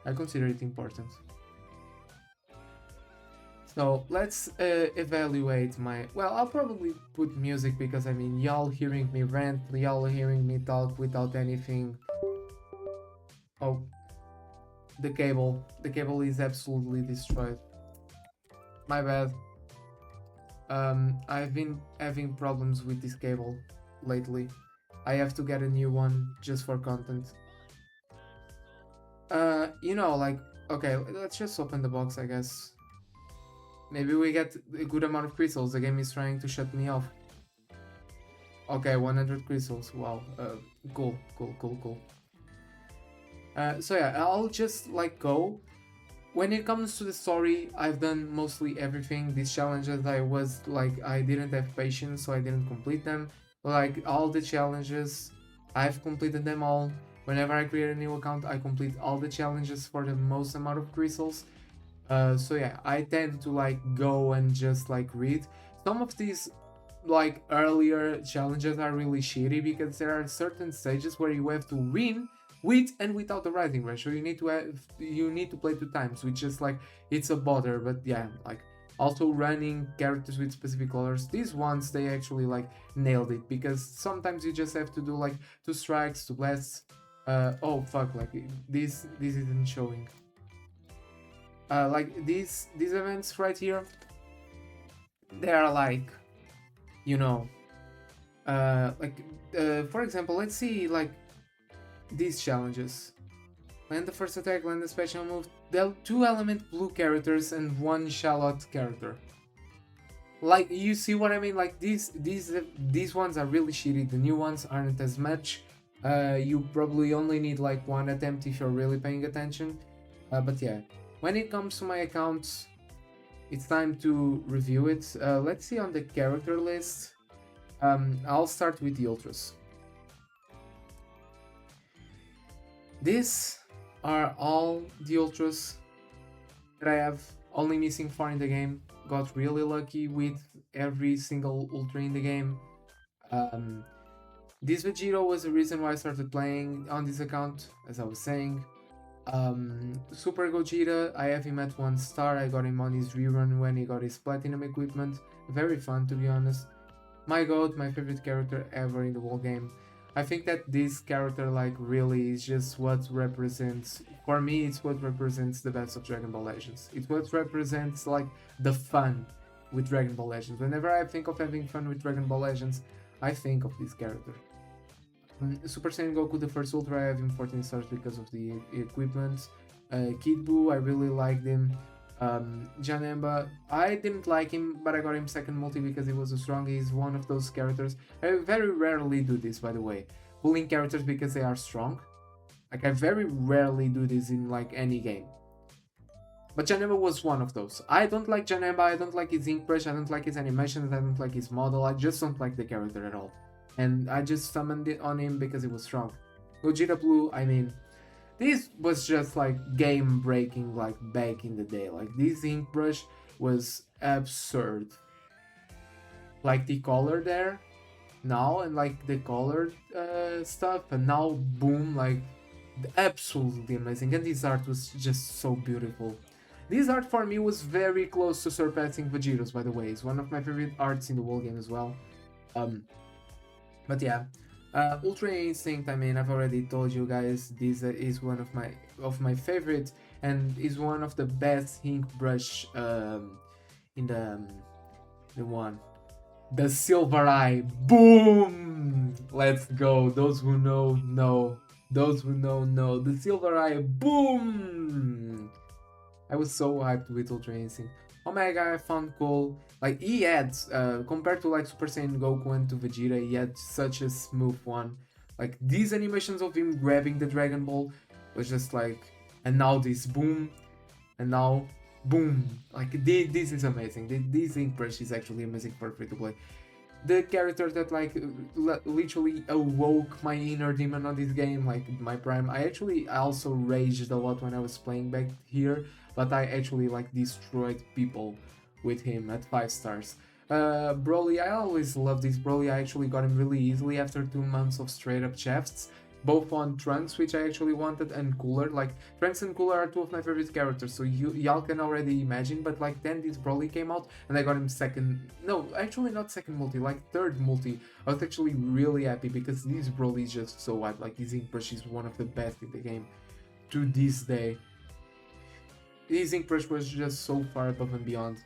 I consider it important. So let's evaluate my, well, I'll probably put music because I mean y'all hearing me rant, y'all hearing me talk without anything. Oh, the cable is absolutely destroyed. My bad. I've been having problems with this cable lately. I have to get a new one just for content. You know, like, okay, let's just open the box, I guess. Maybe we get a good amount of crystals. The game is trying to shut me off. Okay, 100 crystals. Wow. Cool. So yeah, I'll just like go. When it comes to the story, I've done mostly everything. These challenges, I didn't have patience, so I didn't complete them. Like all the challenges, I've completed them all. Whenever I create a new account, I complete all the challenges for the most amount of crystals. So yeah, I tend to like go and just like read. Some of these like earlier challenges are really shitty because there are certain stages where you have to win with and without the rising ratio. You need to play 2 times, which is like it's a bother. But yeah, like also running characters with specific colors, these ones they actually like nailed it because sometimes you just have to do like 2 strikes, 2 blasts. Oh fuck, like this isn't showing. Like these events right here, they are like, you know, for example, let's see like these challenges. Land the first attack, land the special move. They're 2 element blue characters and 1 Charlotte character. Like you see what I mean? Like these ones are really shitty. The new ones aren't as much. You probably only need like 1 attempt if you're really paying attention. But yeah, when it comes to my accounts, it's time to review it. Let's see on the character list. I'll start with the ultras. These are all the ultras that I have, only missing 4 in the game. Got really lucky with every single ultra in the game. This Vegito was the reason why I started playing on this account, as I was saying. Super Gogeta, I have him at 1 star. I got him on his rerun when he got his platinum equipment. Very fun, to be honest. My goat, my favorite character ever in the whole game. I think that this character like really is just what represents, for me it's what represents the best of Dragon Ball Legends. It's what represents like the fun with Dragon Ball Legends. Whenever I think of having fun with Dragon Ball Legends, I think of this character. Super Saiyan Goku, the first Ultra, I have him 14 stars because of the equipment. Kid Buu, I really liked him. Janemba, I didn't like him, but I got him second multi because he was so strong. He's one of those characters. I very rarely do this, by the way, pulling characters because they are strong. Like I very rarely do this in like any game. But Janemba was one of those. I don't like Janemba, I don't like his ink brush, I don't like his animations, I don't like his model, I just don't like the character at all. And I just summoned it on him because he was strong. Gogeta Blue, I mean, This was just like game breaking, like back in the day. Like this ink brush was absurd. Like the color there now and like the colored stuff, and now boom, like absolutely amazing. And this art was just so beautiful. This art for me was very close to surpassing Vegeta's, by the way. It's one of my favorite arts in the whole game as well. Um, but yeah, Ultra Instinct. I mean, I've already told you guys this is one of my favorites and is one of the best ink brush in the one. The Silver Eye. Boom! Let's go. Those who know. Those who know. The Silver Eye. Boom! I was so hyped with Ultra Instinct. Omega I found cool. Like he had, compared to like Super Saiyan Goku and to Vegeta, he had such a smooth one. Like these animations of him grabbing the Dragon Ball was just like, and now this boom, and now boom. Like this is amazing. This ink brush is actually amazing for free to play. The character that like literally awoke my inner demon on this game, like my prime. I also raged a lot when I was playing back here, but I actually like destroyed people with him at 5 stars. Broly, I always love this Broly. I actually got him really easily after 2 months of straight up chests, both on Trunks, which I actually wanted, and Cooler. Like Trunks and Cooler are two of my favorite characters, so y'all can already imagine. But like then this Broly came out, and I got him second. No, actually not second multi, like third multi. I was actually really happy because this Broly is just so hype. Like this ink brush is one of the best in the game to this day. This ink brush was just so far above and beyond.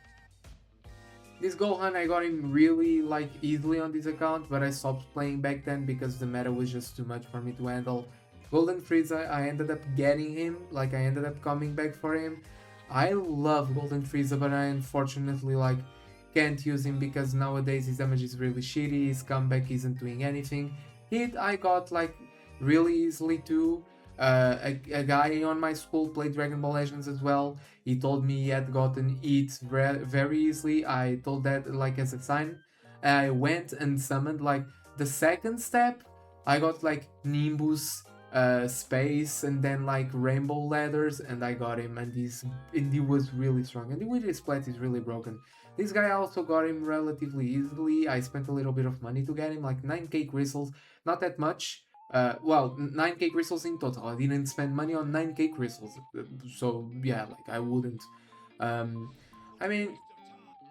This Gohan, I got him really like easily on this account, but I stopped playing back then because the meta was just too much for me to handle. Golden Frieza, I ended up getting him, like I ended up coming back for him. I love Golden Frieza, but I unfortunately like can't use him because nowadays his damage is really shitty, his comeback isn't doing anything. Hit I got like really easily too. A guy on my school played Dragon Ball Legends as well. He told me he had gotten it very easily. I told that like as a sign. I went and summoned like the second step. I got like Nimbus, Space, and then like Rainbow Ladders, and I got him. And he was really strong. And the Witch Splat is really broken. This guy also got him relatively easily. I spent a little bit of money to get him, like 9k crystals, not that much. Well, 9k crystals in total. I didn't spend money on 9k crystals, so yeah, like I wouldn't. Um, I mean,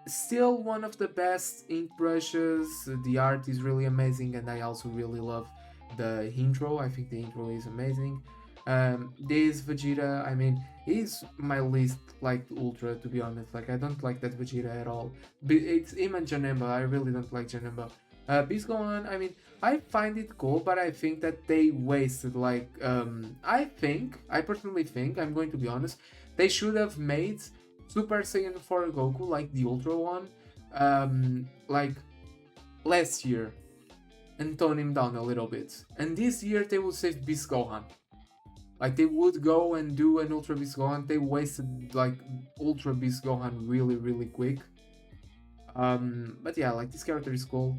still one of the best ink brushes. The art is really amazing, and I also really love the intro. I think the intro is amazing. This Vegeta, I mean, he's my least liked Ultra, to be honest. Like I don't like that Vegeta at all. But it's him and Janemba. I really don't like Janemba. Biscoan, I mean, I find it cool, but I think that they wasted like I personally think, I'm going to be honest, they should have made Super Saiyan 4 Goku like the Ultra one, like last year, and tone him down a little bit. And this year they will save Beast Gohan. Like they would go and do an Ultra Beast Gohan. They wasted like Ultra Beast Gohan really quick. But yeah, like this character is cool.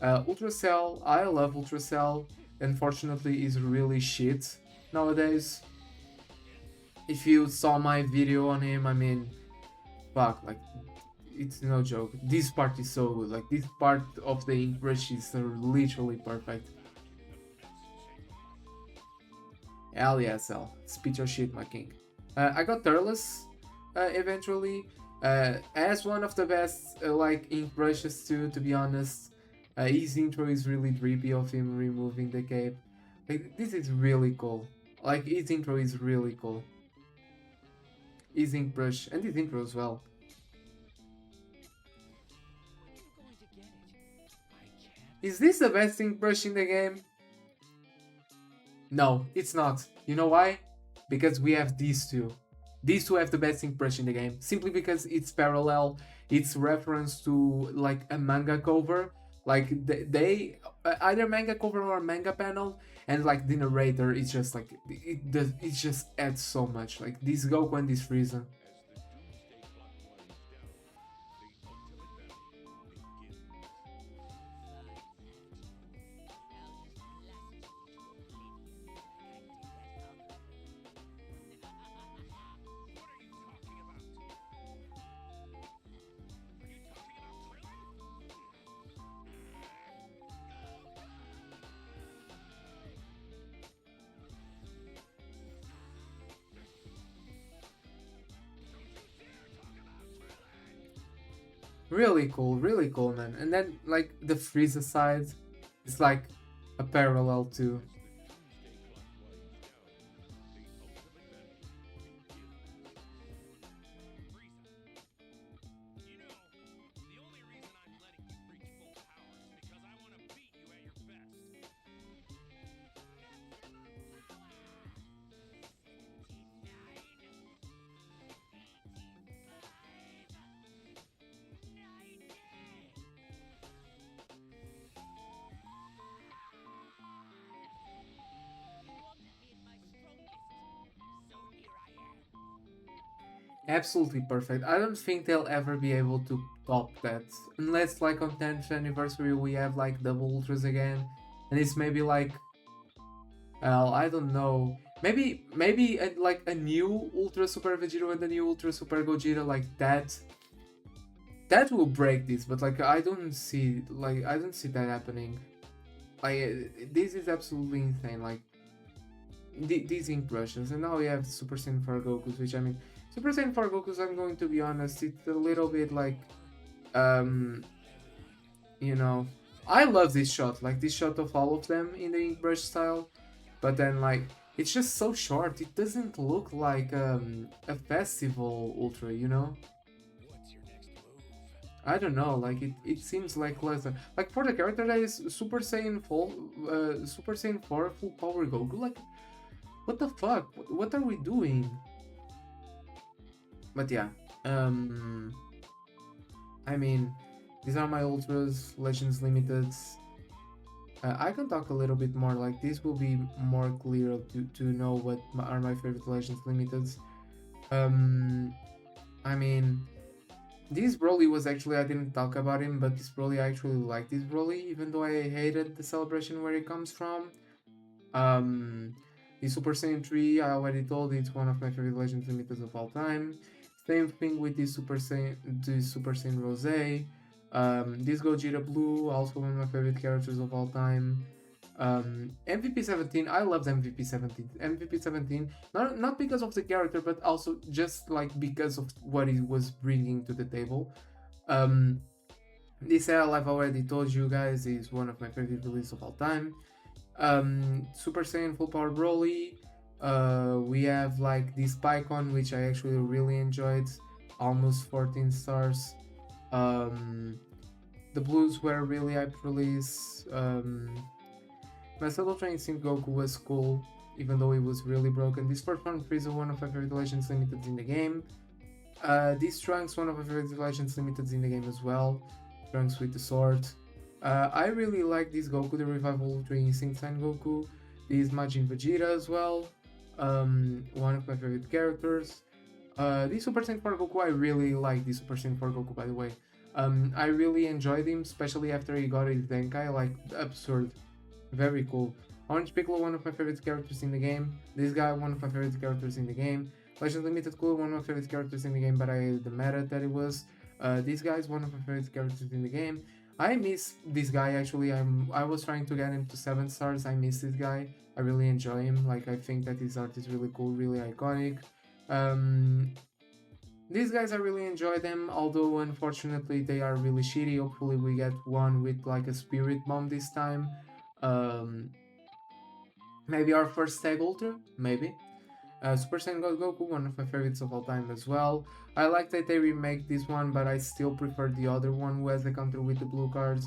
Ultra Cell, I love Ultra Cell. Unfortunately, is really shit nowadays. If you saw my video on him, I mean, fuck, like it's no joke. This part is so good. Like this part of the ink brush is literally perfect. Hell yeah, Cell. Spit your shit, my king. I got Turles eventually. As one of the best like ink brushes too, to be honest. His intro is really drippy of him removing the cape. Like this is really cool. Like his intro is really cool. His ink brush and his intro as well. Is this the best ink brush in the game? No, it's not. You know why? Because we have these two. These two have the best ink brush in the game. Simply because it's parallel. It's reference to like a manga cover. Like they either manga cover or manga panel, and like the narrator is just like it just adds so much. Like this Goku and this Frieza. really cool, man. And then like the Frieza side is like a parallel to. Absolutely perfect. I don't think they'll ever be able to top that. Unless like on 10th anniversary we have like double ultras again. And it's maybe like well, I don't know. Maybe like a new Ultra Super Vegeta and a new Ultra Super Gogeta like that. That will break this, but like I don't see that happening. Like this is absolutely insane. Like these ink brushes, and now we have Super Saiyan 4 Goku's, which I mean, Super Saiyan 4 Goku's. I'm going to be honest, it's a little bit like, um, you know, I love this shot, like this shot of all of them in the ink brush style, but then like it's just so short. It doesn't look like a festival ultra, you know. I don't know, like it seems like less than, like for the character that is Super Saiyan full, Super Saiyan 4 full power Goku, like what the fuck? What are we doing? But yeah, um, I mean, these are my ultras, Legends Limited. I can talk a little bit more. Like this will be more clear to know what are my favorite Legends Limiteds. Um, I mean, this Broly was actually I didn't talk about him, but this Broly I actually like this Broly, even though I hated the celebration where he comes from. Um, the Super Saiyan 3, I already told it's one of my favorite Legends Limiteds of all time. Same thing with the Super Saiyan Rose. This Gogeta Blue, also one of my favorite characters of all time. MVP 17, I loved MVP 17. MVP 17, not because of the character, but also just like because of what he was bringing to the table. Um, this L I've already told you guys is one of my favorite releases of all time. Super Saiyan Full Power Broly. We have like this Pycon, which I actually really enjoyed, almost 14 stars. The blues were really hype release. My solo train Sync Goku was cool, even though it was really broken. This first one, Frieza, one of my favorite Legends Limited in the game. This Trunks, one of my favorite Legends Limited in the game as well. Trunks with the sword. I really like this Goku, the Revival Ultra Instinct Sign Goku. This Majin Vegeta as well. One of my favorite characters. This Super Saiyan 4 Goku, I really like this Super Saiyan 4 Goku, by the way. I really enjoyed him, especially after he got his Denkai, like absurd. Very cool. Orange Piccolo, one of my favorite characters in the game. This guy, one of my favorite characters in the game. Legend Limited Cool, one of my favorite characters in the game, but I hated the meta that it was. This guy is one of my favorite characters in the game. I miss this guy actually. I was trying to get him to 7 stars. I miss this guy. I really enjoy him. Like I think that his art is really cool, really iconic. These guys I really enjoy them, although unfortunately they are really shitty. Hopefully we get one with like a spirit bomb this time. Um, Maybe our first tag ultra, maybe. Super Saiyan God Goku, one of my favorites of all time as well. I like that they remake this one, but I still prefer the other one who has the counter with the blue cards.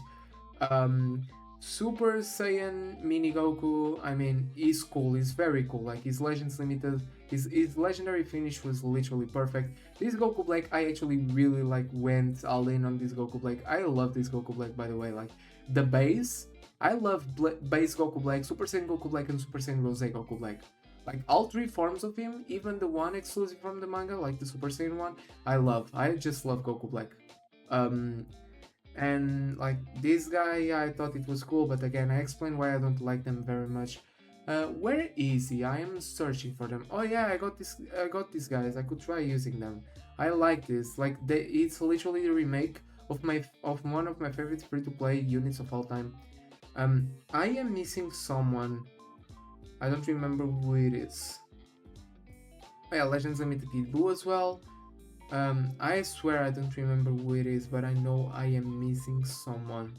Um, Super Saiyan Mini Goku, I mean, he's cool, he's very cool. Like his Legends Limited, his legendary finish was literally perfect. This Goku Black, I actually really like went all in on this Goku Black. I love this Goku Black, by the way. Like the base, I love base Goku Black, Super Saiyan Goku Black, and Super Saiyan Rose Goku Black. Like all 3 forms of him, even the one exclusive from the manga, like the Super Saiyan one, I love. I just love Goku Black. Um, and like this guy, I thought it was cool, but again, I explained why I don't like them very much. Where is he? I am searching for them. Oh yeah, I got this. I got these guys. I could try using them. I like this. Like it's literally a remake of one of my favorite free-to-play units of all time. I am missing someone. I don't remember who it is. Oh yeah, Legends Limited Kid Buu as well. I swear I don't remember who it is, but I know I am missing someone.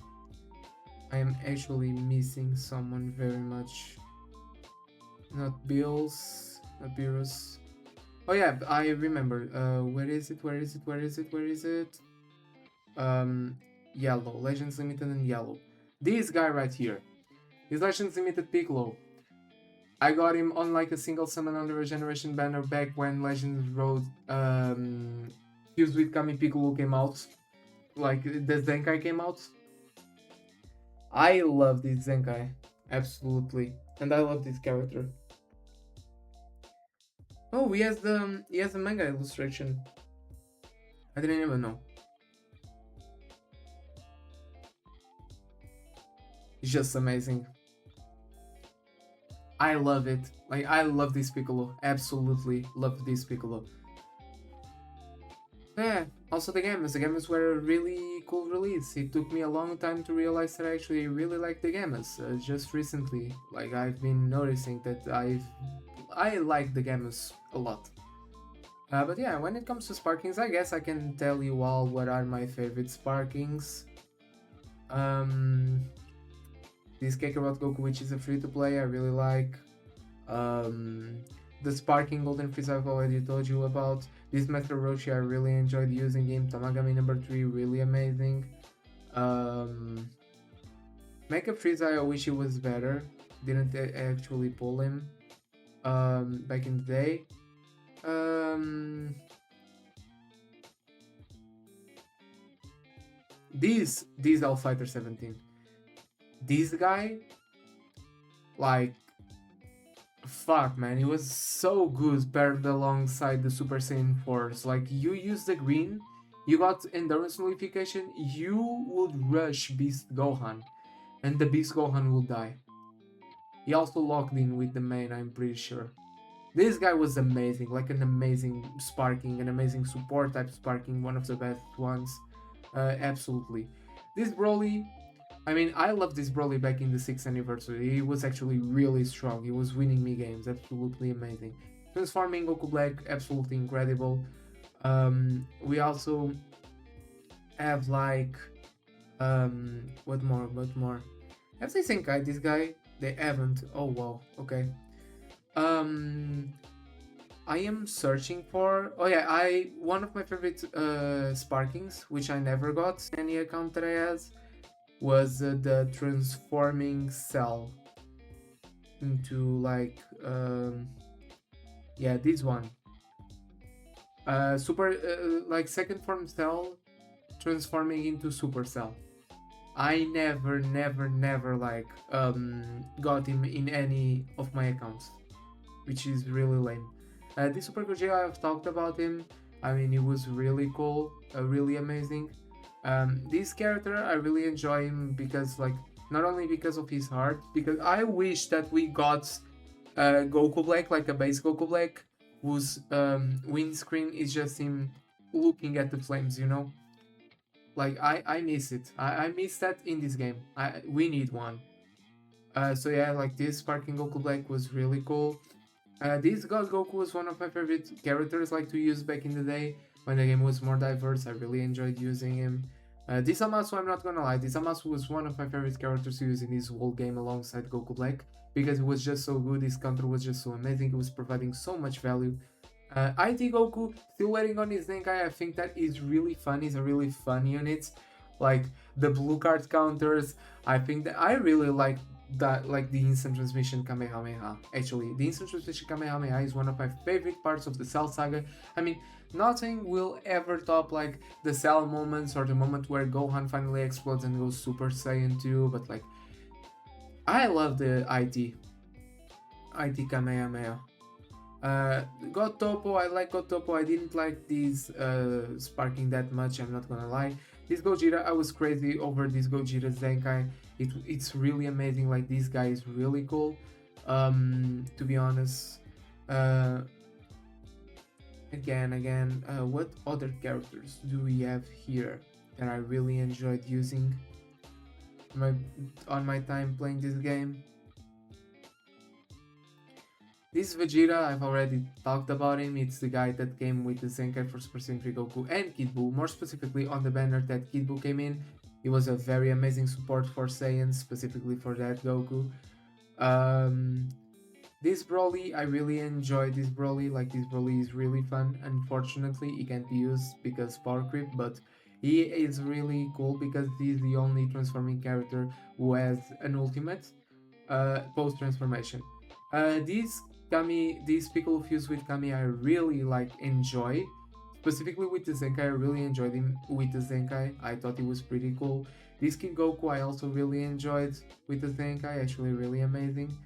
I am actually missing someone very much. Not Bills, not Beerus. Oh yeah, I remember. Where is it? Where is it? Where is it? Where is it? Um, Yellow. Legends Limited and Yellow. This guy right here. This Legends Limited Piccolo. I got him on like a single summon on the Regeneration banner back when Legends Road fused with Kami Piccolo came out. Like the Zenkai came out. I love this Zenkai. Absolutely. And I love this character. Oh, he has a manga illustration. I didn't even know. It's just amazing. I love it. Like I love this Piccolo. Absolutely love this Piccolo. Yeah. Also the Gammas. The Gammas were a really cool release. It took me a long time to realize that I actually really like the Gammas. Just recently, like I've been noticing that I like the Gammas a lot. But yeah, when it comes to Sparkings, I guess I can tell you all what are my favorite Sparkings. Um, this Kakarot Goku, which is a free to play, I really like. Um, the Sparking Golden Freeze I've already told you about. This Master Roshi I really enjoyed using him. Tamagami number 3, really amazing. Makeup Freeze I wish he was better. Didn't actually pull him back in the day. This Elf Fighter 17. This guy, like, fuck man, he was so good paired alongside the Super Saiyan Force. Like, you use the green, you got endurance nullification, you would rush Beast Gohan, and the Beast Gohan will die. He also locked in with the main, I'm pretty sure. This guy was amazing, like an amazing sparking, an amazing support type sparking, one of the best ones. Absolutely. This Broly, I mean, I love this Broly back in the 6th anniversary. He was actually really strong. He was winning me games, absolutely amazing. Transforming Goku Black, absolutely incredible. We also have like, what more? What more? Have they Senkai? This guy? They haven't. Oh wow. Okay. Um, I am searching for. Oh yeah, I one of my favorite Sparkings, which I never got in any account that I had, was the transforming cell into like yeah, this one. Super like second form cell transforming into super cell. I never like got him in any of my accounts, which is really lame. This Super Gogeta, I've talked about him. I mean, he was really cool, really amazing. This character, I really enjoy him because, like, not only because of his heart, because I wish that we got Goku Black, like a base Goku Black, whose windscreen is just him looking at the flames, you know? Like, I miss it. I miss that in this game. We need one. So yeah, like this Sparking Goku Black was really cool. This God Goku was one of my favorite characters like to use back in the day when the game was more diverse. I really enjoyed using him. This Amasu, I'm not gonna lie, this Amasu was one of my favorite characters to use in this whole game alongside Goku Black because it was just so good. His counter was just so amazing. It was providing so much value. IT Goku still waiting on his Zenkai. I think that is really fun. He's a really fun unit. Like the blue card counters. I think that I really like that, like the instant transmission Kamehameha. Actually, the instant transmission Kamehameha is one of my favorite parts of the Cell Saga. I mean, nothing will ever top like the Cell moments or the moment where Gohan finally explodes and goes Super Saiyan 2, but like I love the IT Kamehameha. God Topo, I like God Topo. I didn't like these sparking that much, I'm not gonna lie. This Gojira, I was crazy over this Gojira Zenkai. It's really amazing. Like, this guy is really cool. To be honest. Again, what other characters do we have here that I really enjoyed using on my time playing this game? This Vegeta, I've already talked about him. It's the guy that came with the Zenkai for Super Saiyan 3 Goku and Kid Buu. More specifically, on the banner that Kid Buu came in, he was a very amazing support for Saiyans, specifically for that Goku. Um, this Broly, I really enjoy this Broly. Like, this Broly is really fun. Unfortunately, he can't be used because power creep, but he is really cool because he's the only transforming character who has an ultimate post transformation. These Piccolo fuse with Kami, I really like enjoy. Specifically with the Zenkai, I really enjoyed him with the Zenkai. I thought he was pretty cool. This Kid Goku, I also really enjoyed with the Zenkai. Actually, really amazing.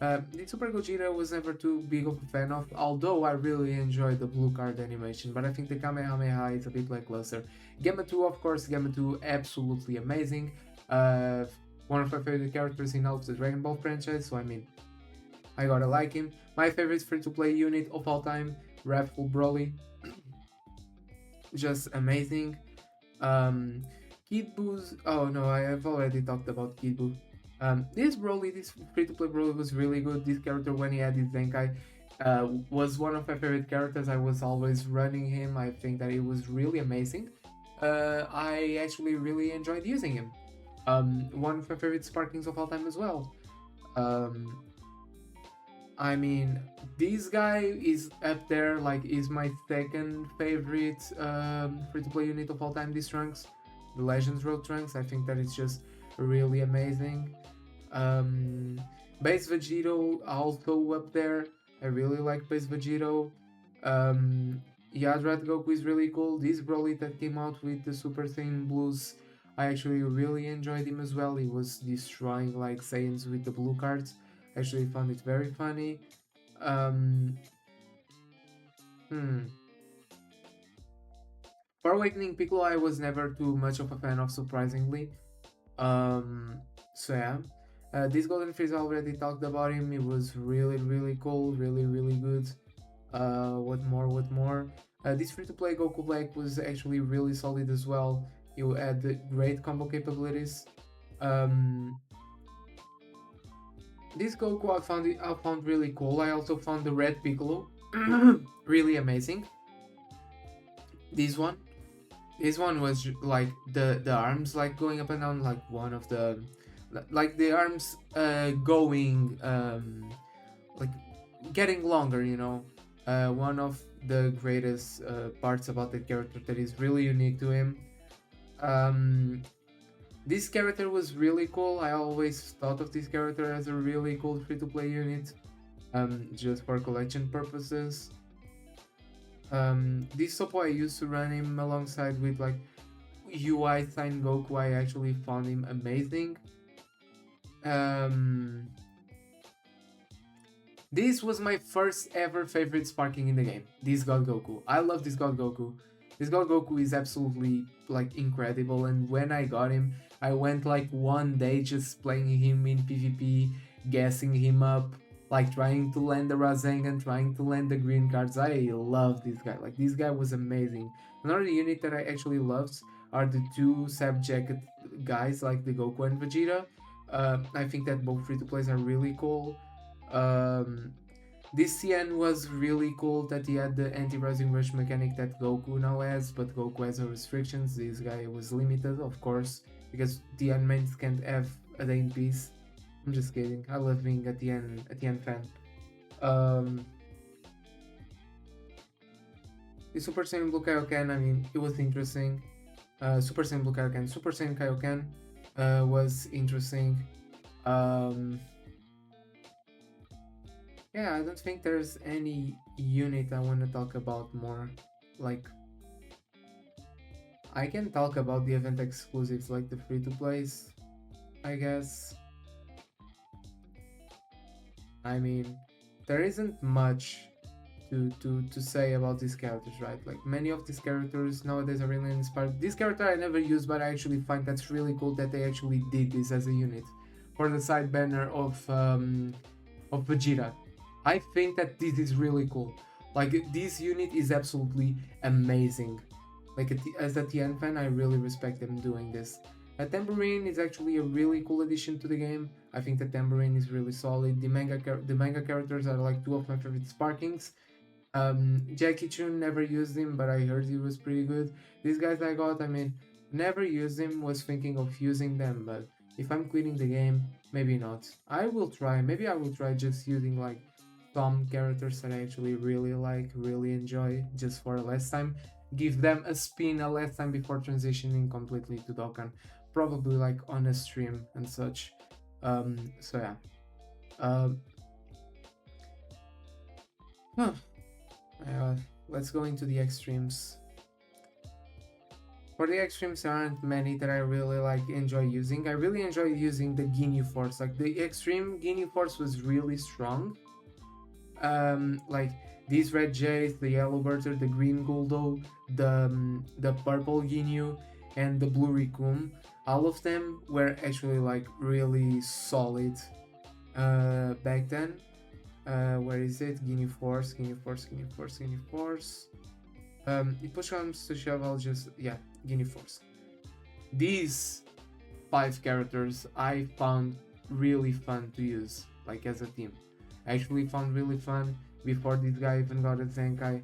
The Super Gogeta I was never too big of a fan of, although I really enjoyed the blue card animation, but I think the Kamehameha is a bit lackluster. Gamma 2, of course, Gamma 2, absolutely amazing. One of my favorite characters in all of the Dragon Ball franchise, so I mean, I gotta like him. My favorite free-to-play unit of all time, Wrathful Broly, just amazing. Um, Kid Boo's. Oh no, I have already talked about Kid Buu. This Broly, this free-to-play Broly was really good. This character, when he had his Zenkai, was one of my favorite characters. I was always running him. I think that it was really amazing. I actually really enjoyed using him. One of my favorite Sparkings of all time as well. Um, I mean, this guy is up there, like, is my second favorite free-to-play unit of all time, this Trunks. The Legends Road Trunks, I think that it's just really amazing. Um, Base Vegito also up there. I really like Base Vegito. Yadrat Goku is really cool. This Broly that came out with the Super Saiyan Blues, I actually really enjoyed him as well. He was destroying like Saiyans with the blue cards. I actually found it very funny. Um, hmm. For Awakening Piccolo, I was never too much of a fan of, surprisingly. So yeah. This Golden Freeze, I already talked about him. It was really, really cool, really, really good. What more? What more? This free-to-play Goku Black was actually really solid as well. You had great combo capabilities. Um, this Goku I found really cool. I also found the Red Piccolo really amazing. This one, this one was like the arms like going up and down, like one of the like the arms going like getting longer, you know. One of the greatest parts about the character that is really unique to him. um this character was really cool. I always thought of this character as a really cool free-to-play unit, just for collection purposes. This Sopo I used to run him alongside with like UI Sign Goku. I actually found him amazing. Um, this was my first ever favorite Sparking in the game. This God Goku. I love this God Goku. This God Goku is absolutely like incredible, and when I got him, I went like one day just playing him in PvP, gassing him up, like trying to land the Rasengan, trying to land the green cards. I love this guy. Like, this guy was amazing. Another unit that I actually loved are the two Sab Jacket guys, like the Goku and Vegeta. I think that both free to plays are really cool. Um, this CN was really cool that he had the anti-rising rush mechanic that Goku now has, but Goku has no restrictions. This guy was limited, of course, because TN mains can't have a day in peace. I'm just kidding. I love being a TN fan. Um, the Super Saiyan Blue Kaioken, I mean, it was interesting. Super Saiyan Blue Kaioken, Super Saiyan Kaioken was interesting. Um, yeah, I don't think there's any unit I want to talk about more. Like, I can talk about the event exclusives, like the free to plays, I guess. I mean, there isn't much to say about these characters, right? Like, many of these characters nowadays are really inspired. This character I never used, but I actually find that's really cool that they actually did this as a unit for the side banner of Vegeta. I think that this is really cool. Like, this unit is absolutely amazing. Like, as a TN fan, I really respect them doing this. A tambourine is actually a really cool addition to the game. I think the tambourine is really solid. The manga characters are like two of my favorite sparkings. Jackie Chun never used him, but I heard he was pretty good. These guys I got, I mean, never used him. Was thinking of using them, but if I'm quitting the game, maybe not. I will try. Maybe I will try just using like some characters that I actually really like, really enjoy, just for a last time. Give them a spin a last time before transitioning completely to Dokkan. Probably like on a stream and such. So yeah. Um, huh. Let's go into the extremes. For the extremes, there aren't many that I really like enjoy using. I really enjoy using the Ginyu Force. Like the extreme Ginyu Force was really strong. Like these red Jays, the yellow Berter, the green Guldo, the purple Ginyu, and the blue Rikun. All of them were actually like really solid back then. Where is it? Ginyu Force, Ginyu Force, Ginyu Force, Ginyu Force. If push comes to shove, I'll just, yeah, Ginyu Force. These 5 characters I found really fun to use, like as a team. I actually found really fun before this guy even got a Zenkai.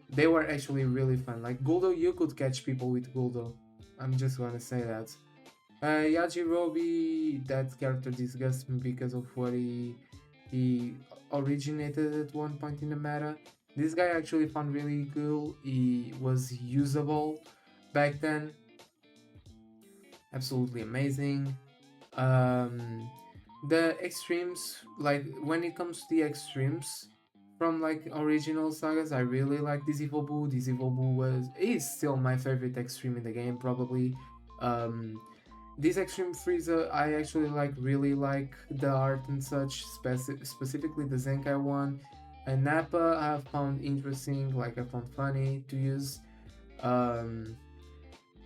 They were actually really fun. Like Guldo, you could catch people with Guldo. I'm just gonna say that. Yajirobe, that character disgusts me because of what he originated at one point in the meta. This guy actually found really cool. He was usable back then. Absolutely amazing. The extremes, like when it comes to the extremes from like original sagas, I really like this Evil Boo. This Evil Boo is still my favorite extreme in the game, probably. This extreme Frieza, I actually really like the art and such, specifically the Zenkai one. And Nappa I have found interesting, like I found funny to use.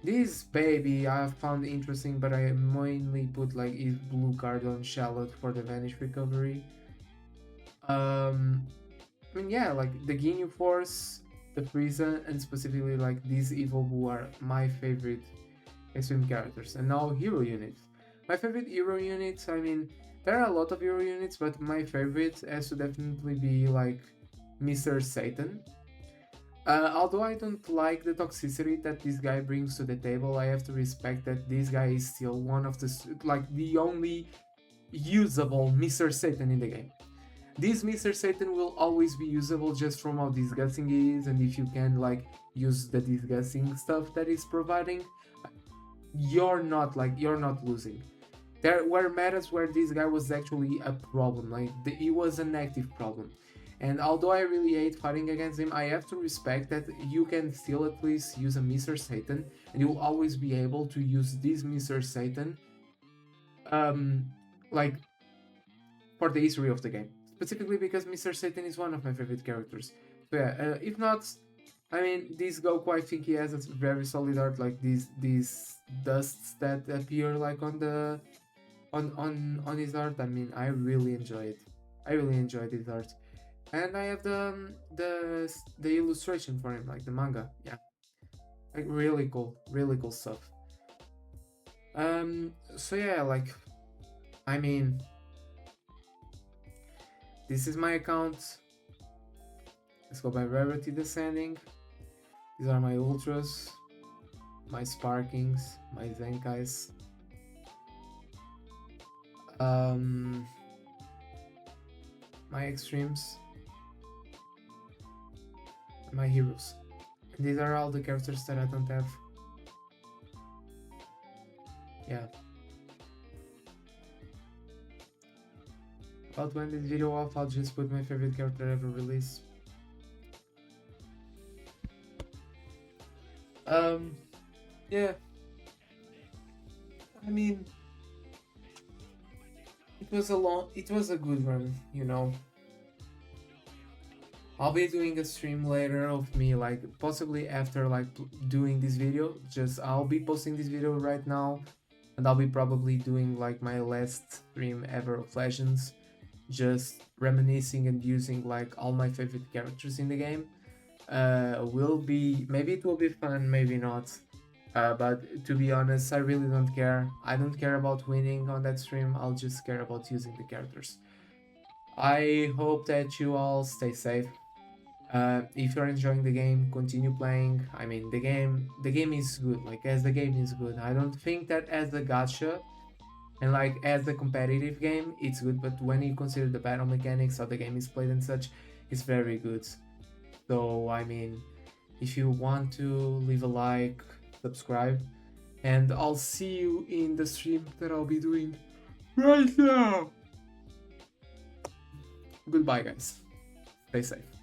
This baby I have found interesting, but I mainly put like his blue card on Charlotte for the Vanish recovery. I mean, yeah, like the Ginyu Force, the Frieza, and specifically like these Evil Boo are my favorite extreme characters. And now hero units. My favorite hero units, I mean, there are a lot of hero units, but my favorite has to definitely be like Mr. Satan. Although I don't like the toxicity that this guy brings to the table, I have to respect that this guy is still one of the only usable Mr. Satan in the game. This Mr. Satan will always be usable just from how disgusting he is, and if you can like use the disgusting stuff that he's providing, you're not losing. There were metas where this guy was actually a problem, he was an active problem. And although I really hate fighting against him, I have to respect that you can still at least use a Mr. Satan, and you'll always be able to use this Mr. Satan, like, for the history of the game. Specifically because Mr. Satan is one of my favorite characters. So yeah, if not, I mean, this Goku, I think he has a very solid art, like these dusts that appear like on the on his art. I mean, I really enjoy it. I really enjoy this art. And I have the illustration for him, like the manga. Yeah, like really cool stuff. So yeah, like, I mean, this is my account. Let's go by rarity descending. These are my ultras, my sparkings, my zenkais. My extremes, my heroes. And these are all the characters that I don't have. Yeah. About when this video off, I'll just put my favorite character ever released. Yeah. I mean, it was a good run, you know. I'll be doing a stream later of me, like, possibly after, like, doing this video. I'll be posting this video right now, and I'll be probably doing, like, my last stream ever of Legends, just reminiscing and using, like, all my favorite characters in the game. Maybe it will be fun, maybe not. But to be honest, I really don't care. I don't care about winning on that stream. I'll just care about using the characters. I hope that you all stay safe. If you're enjoying the game, continue playing. I mean, the game is good. Like, as the game is good. I don't think that as the gacha and like as the competitive game, it's good. But when you consider the battle mechanics, how the game is played and such, it's very good. So I mean, if you want to leave a like, subscribe, and I'll see you in the stream that I'll be doing right now. Goodbye, guys. Stay safe.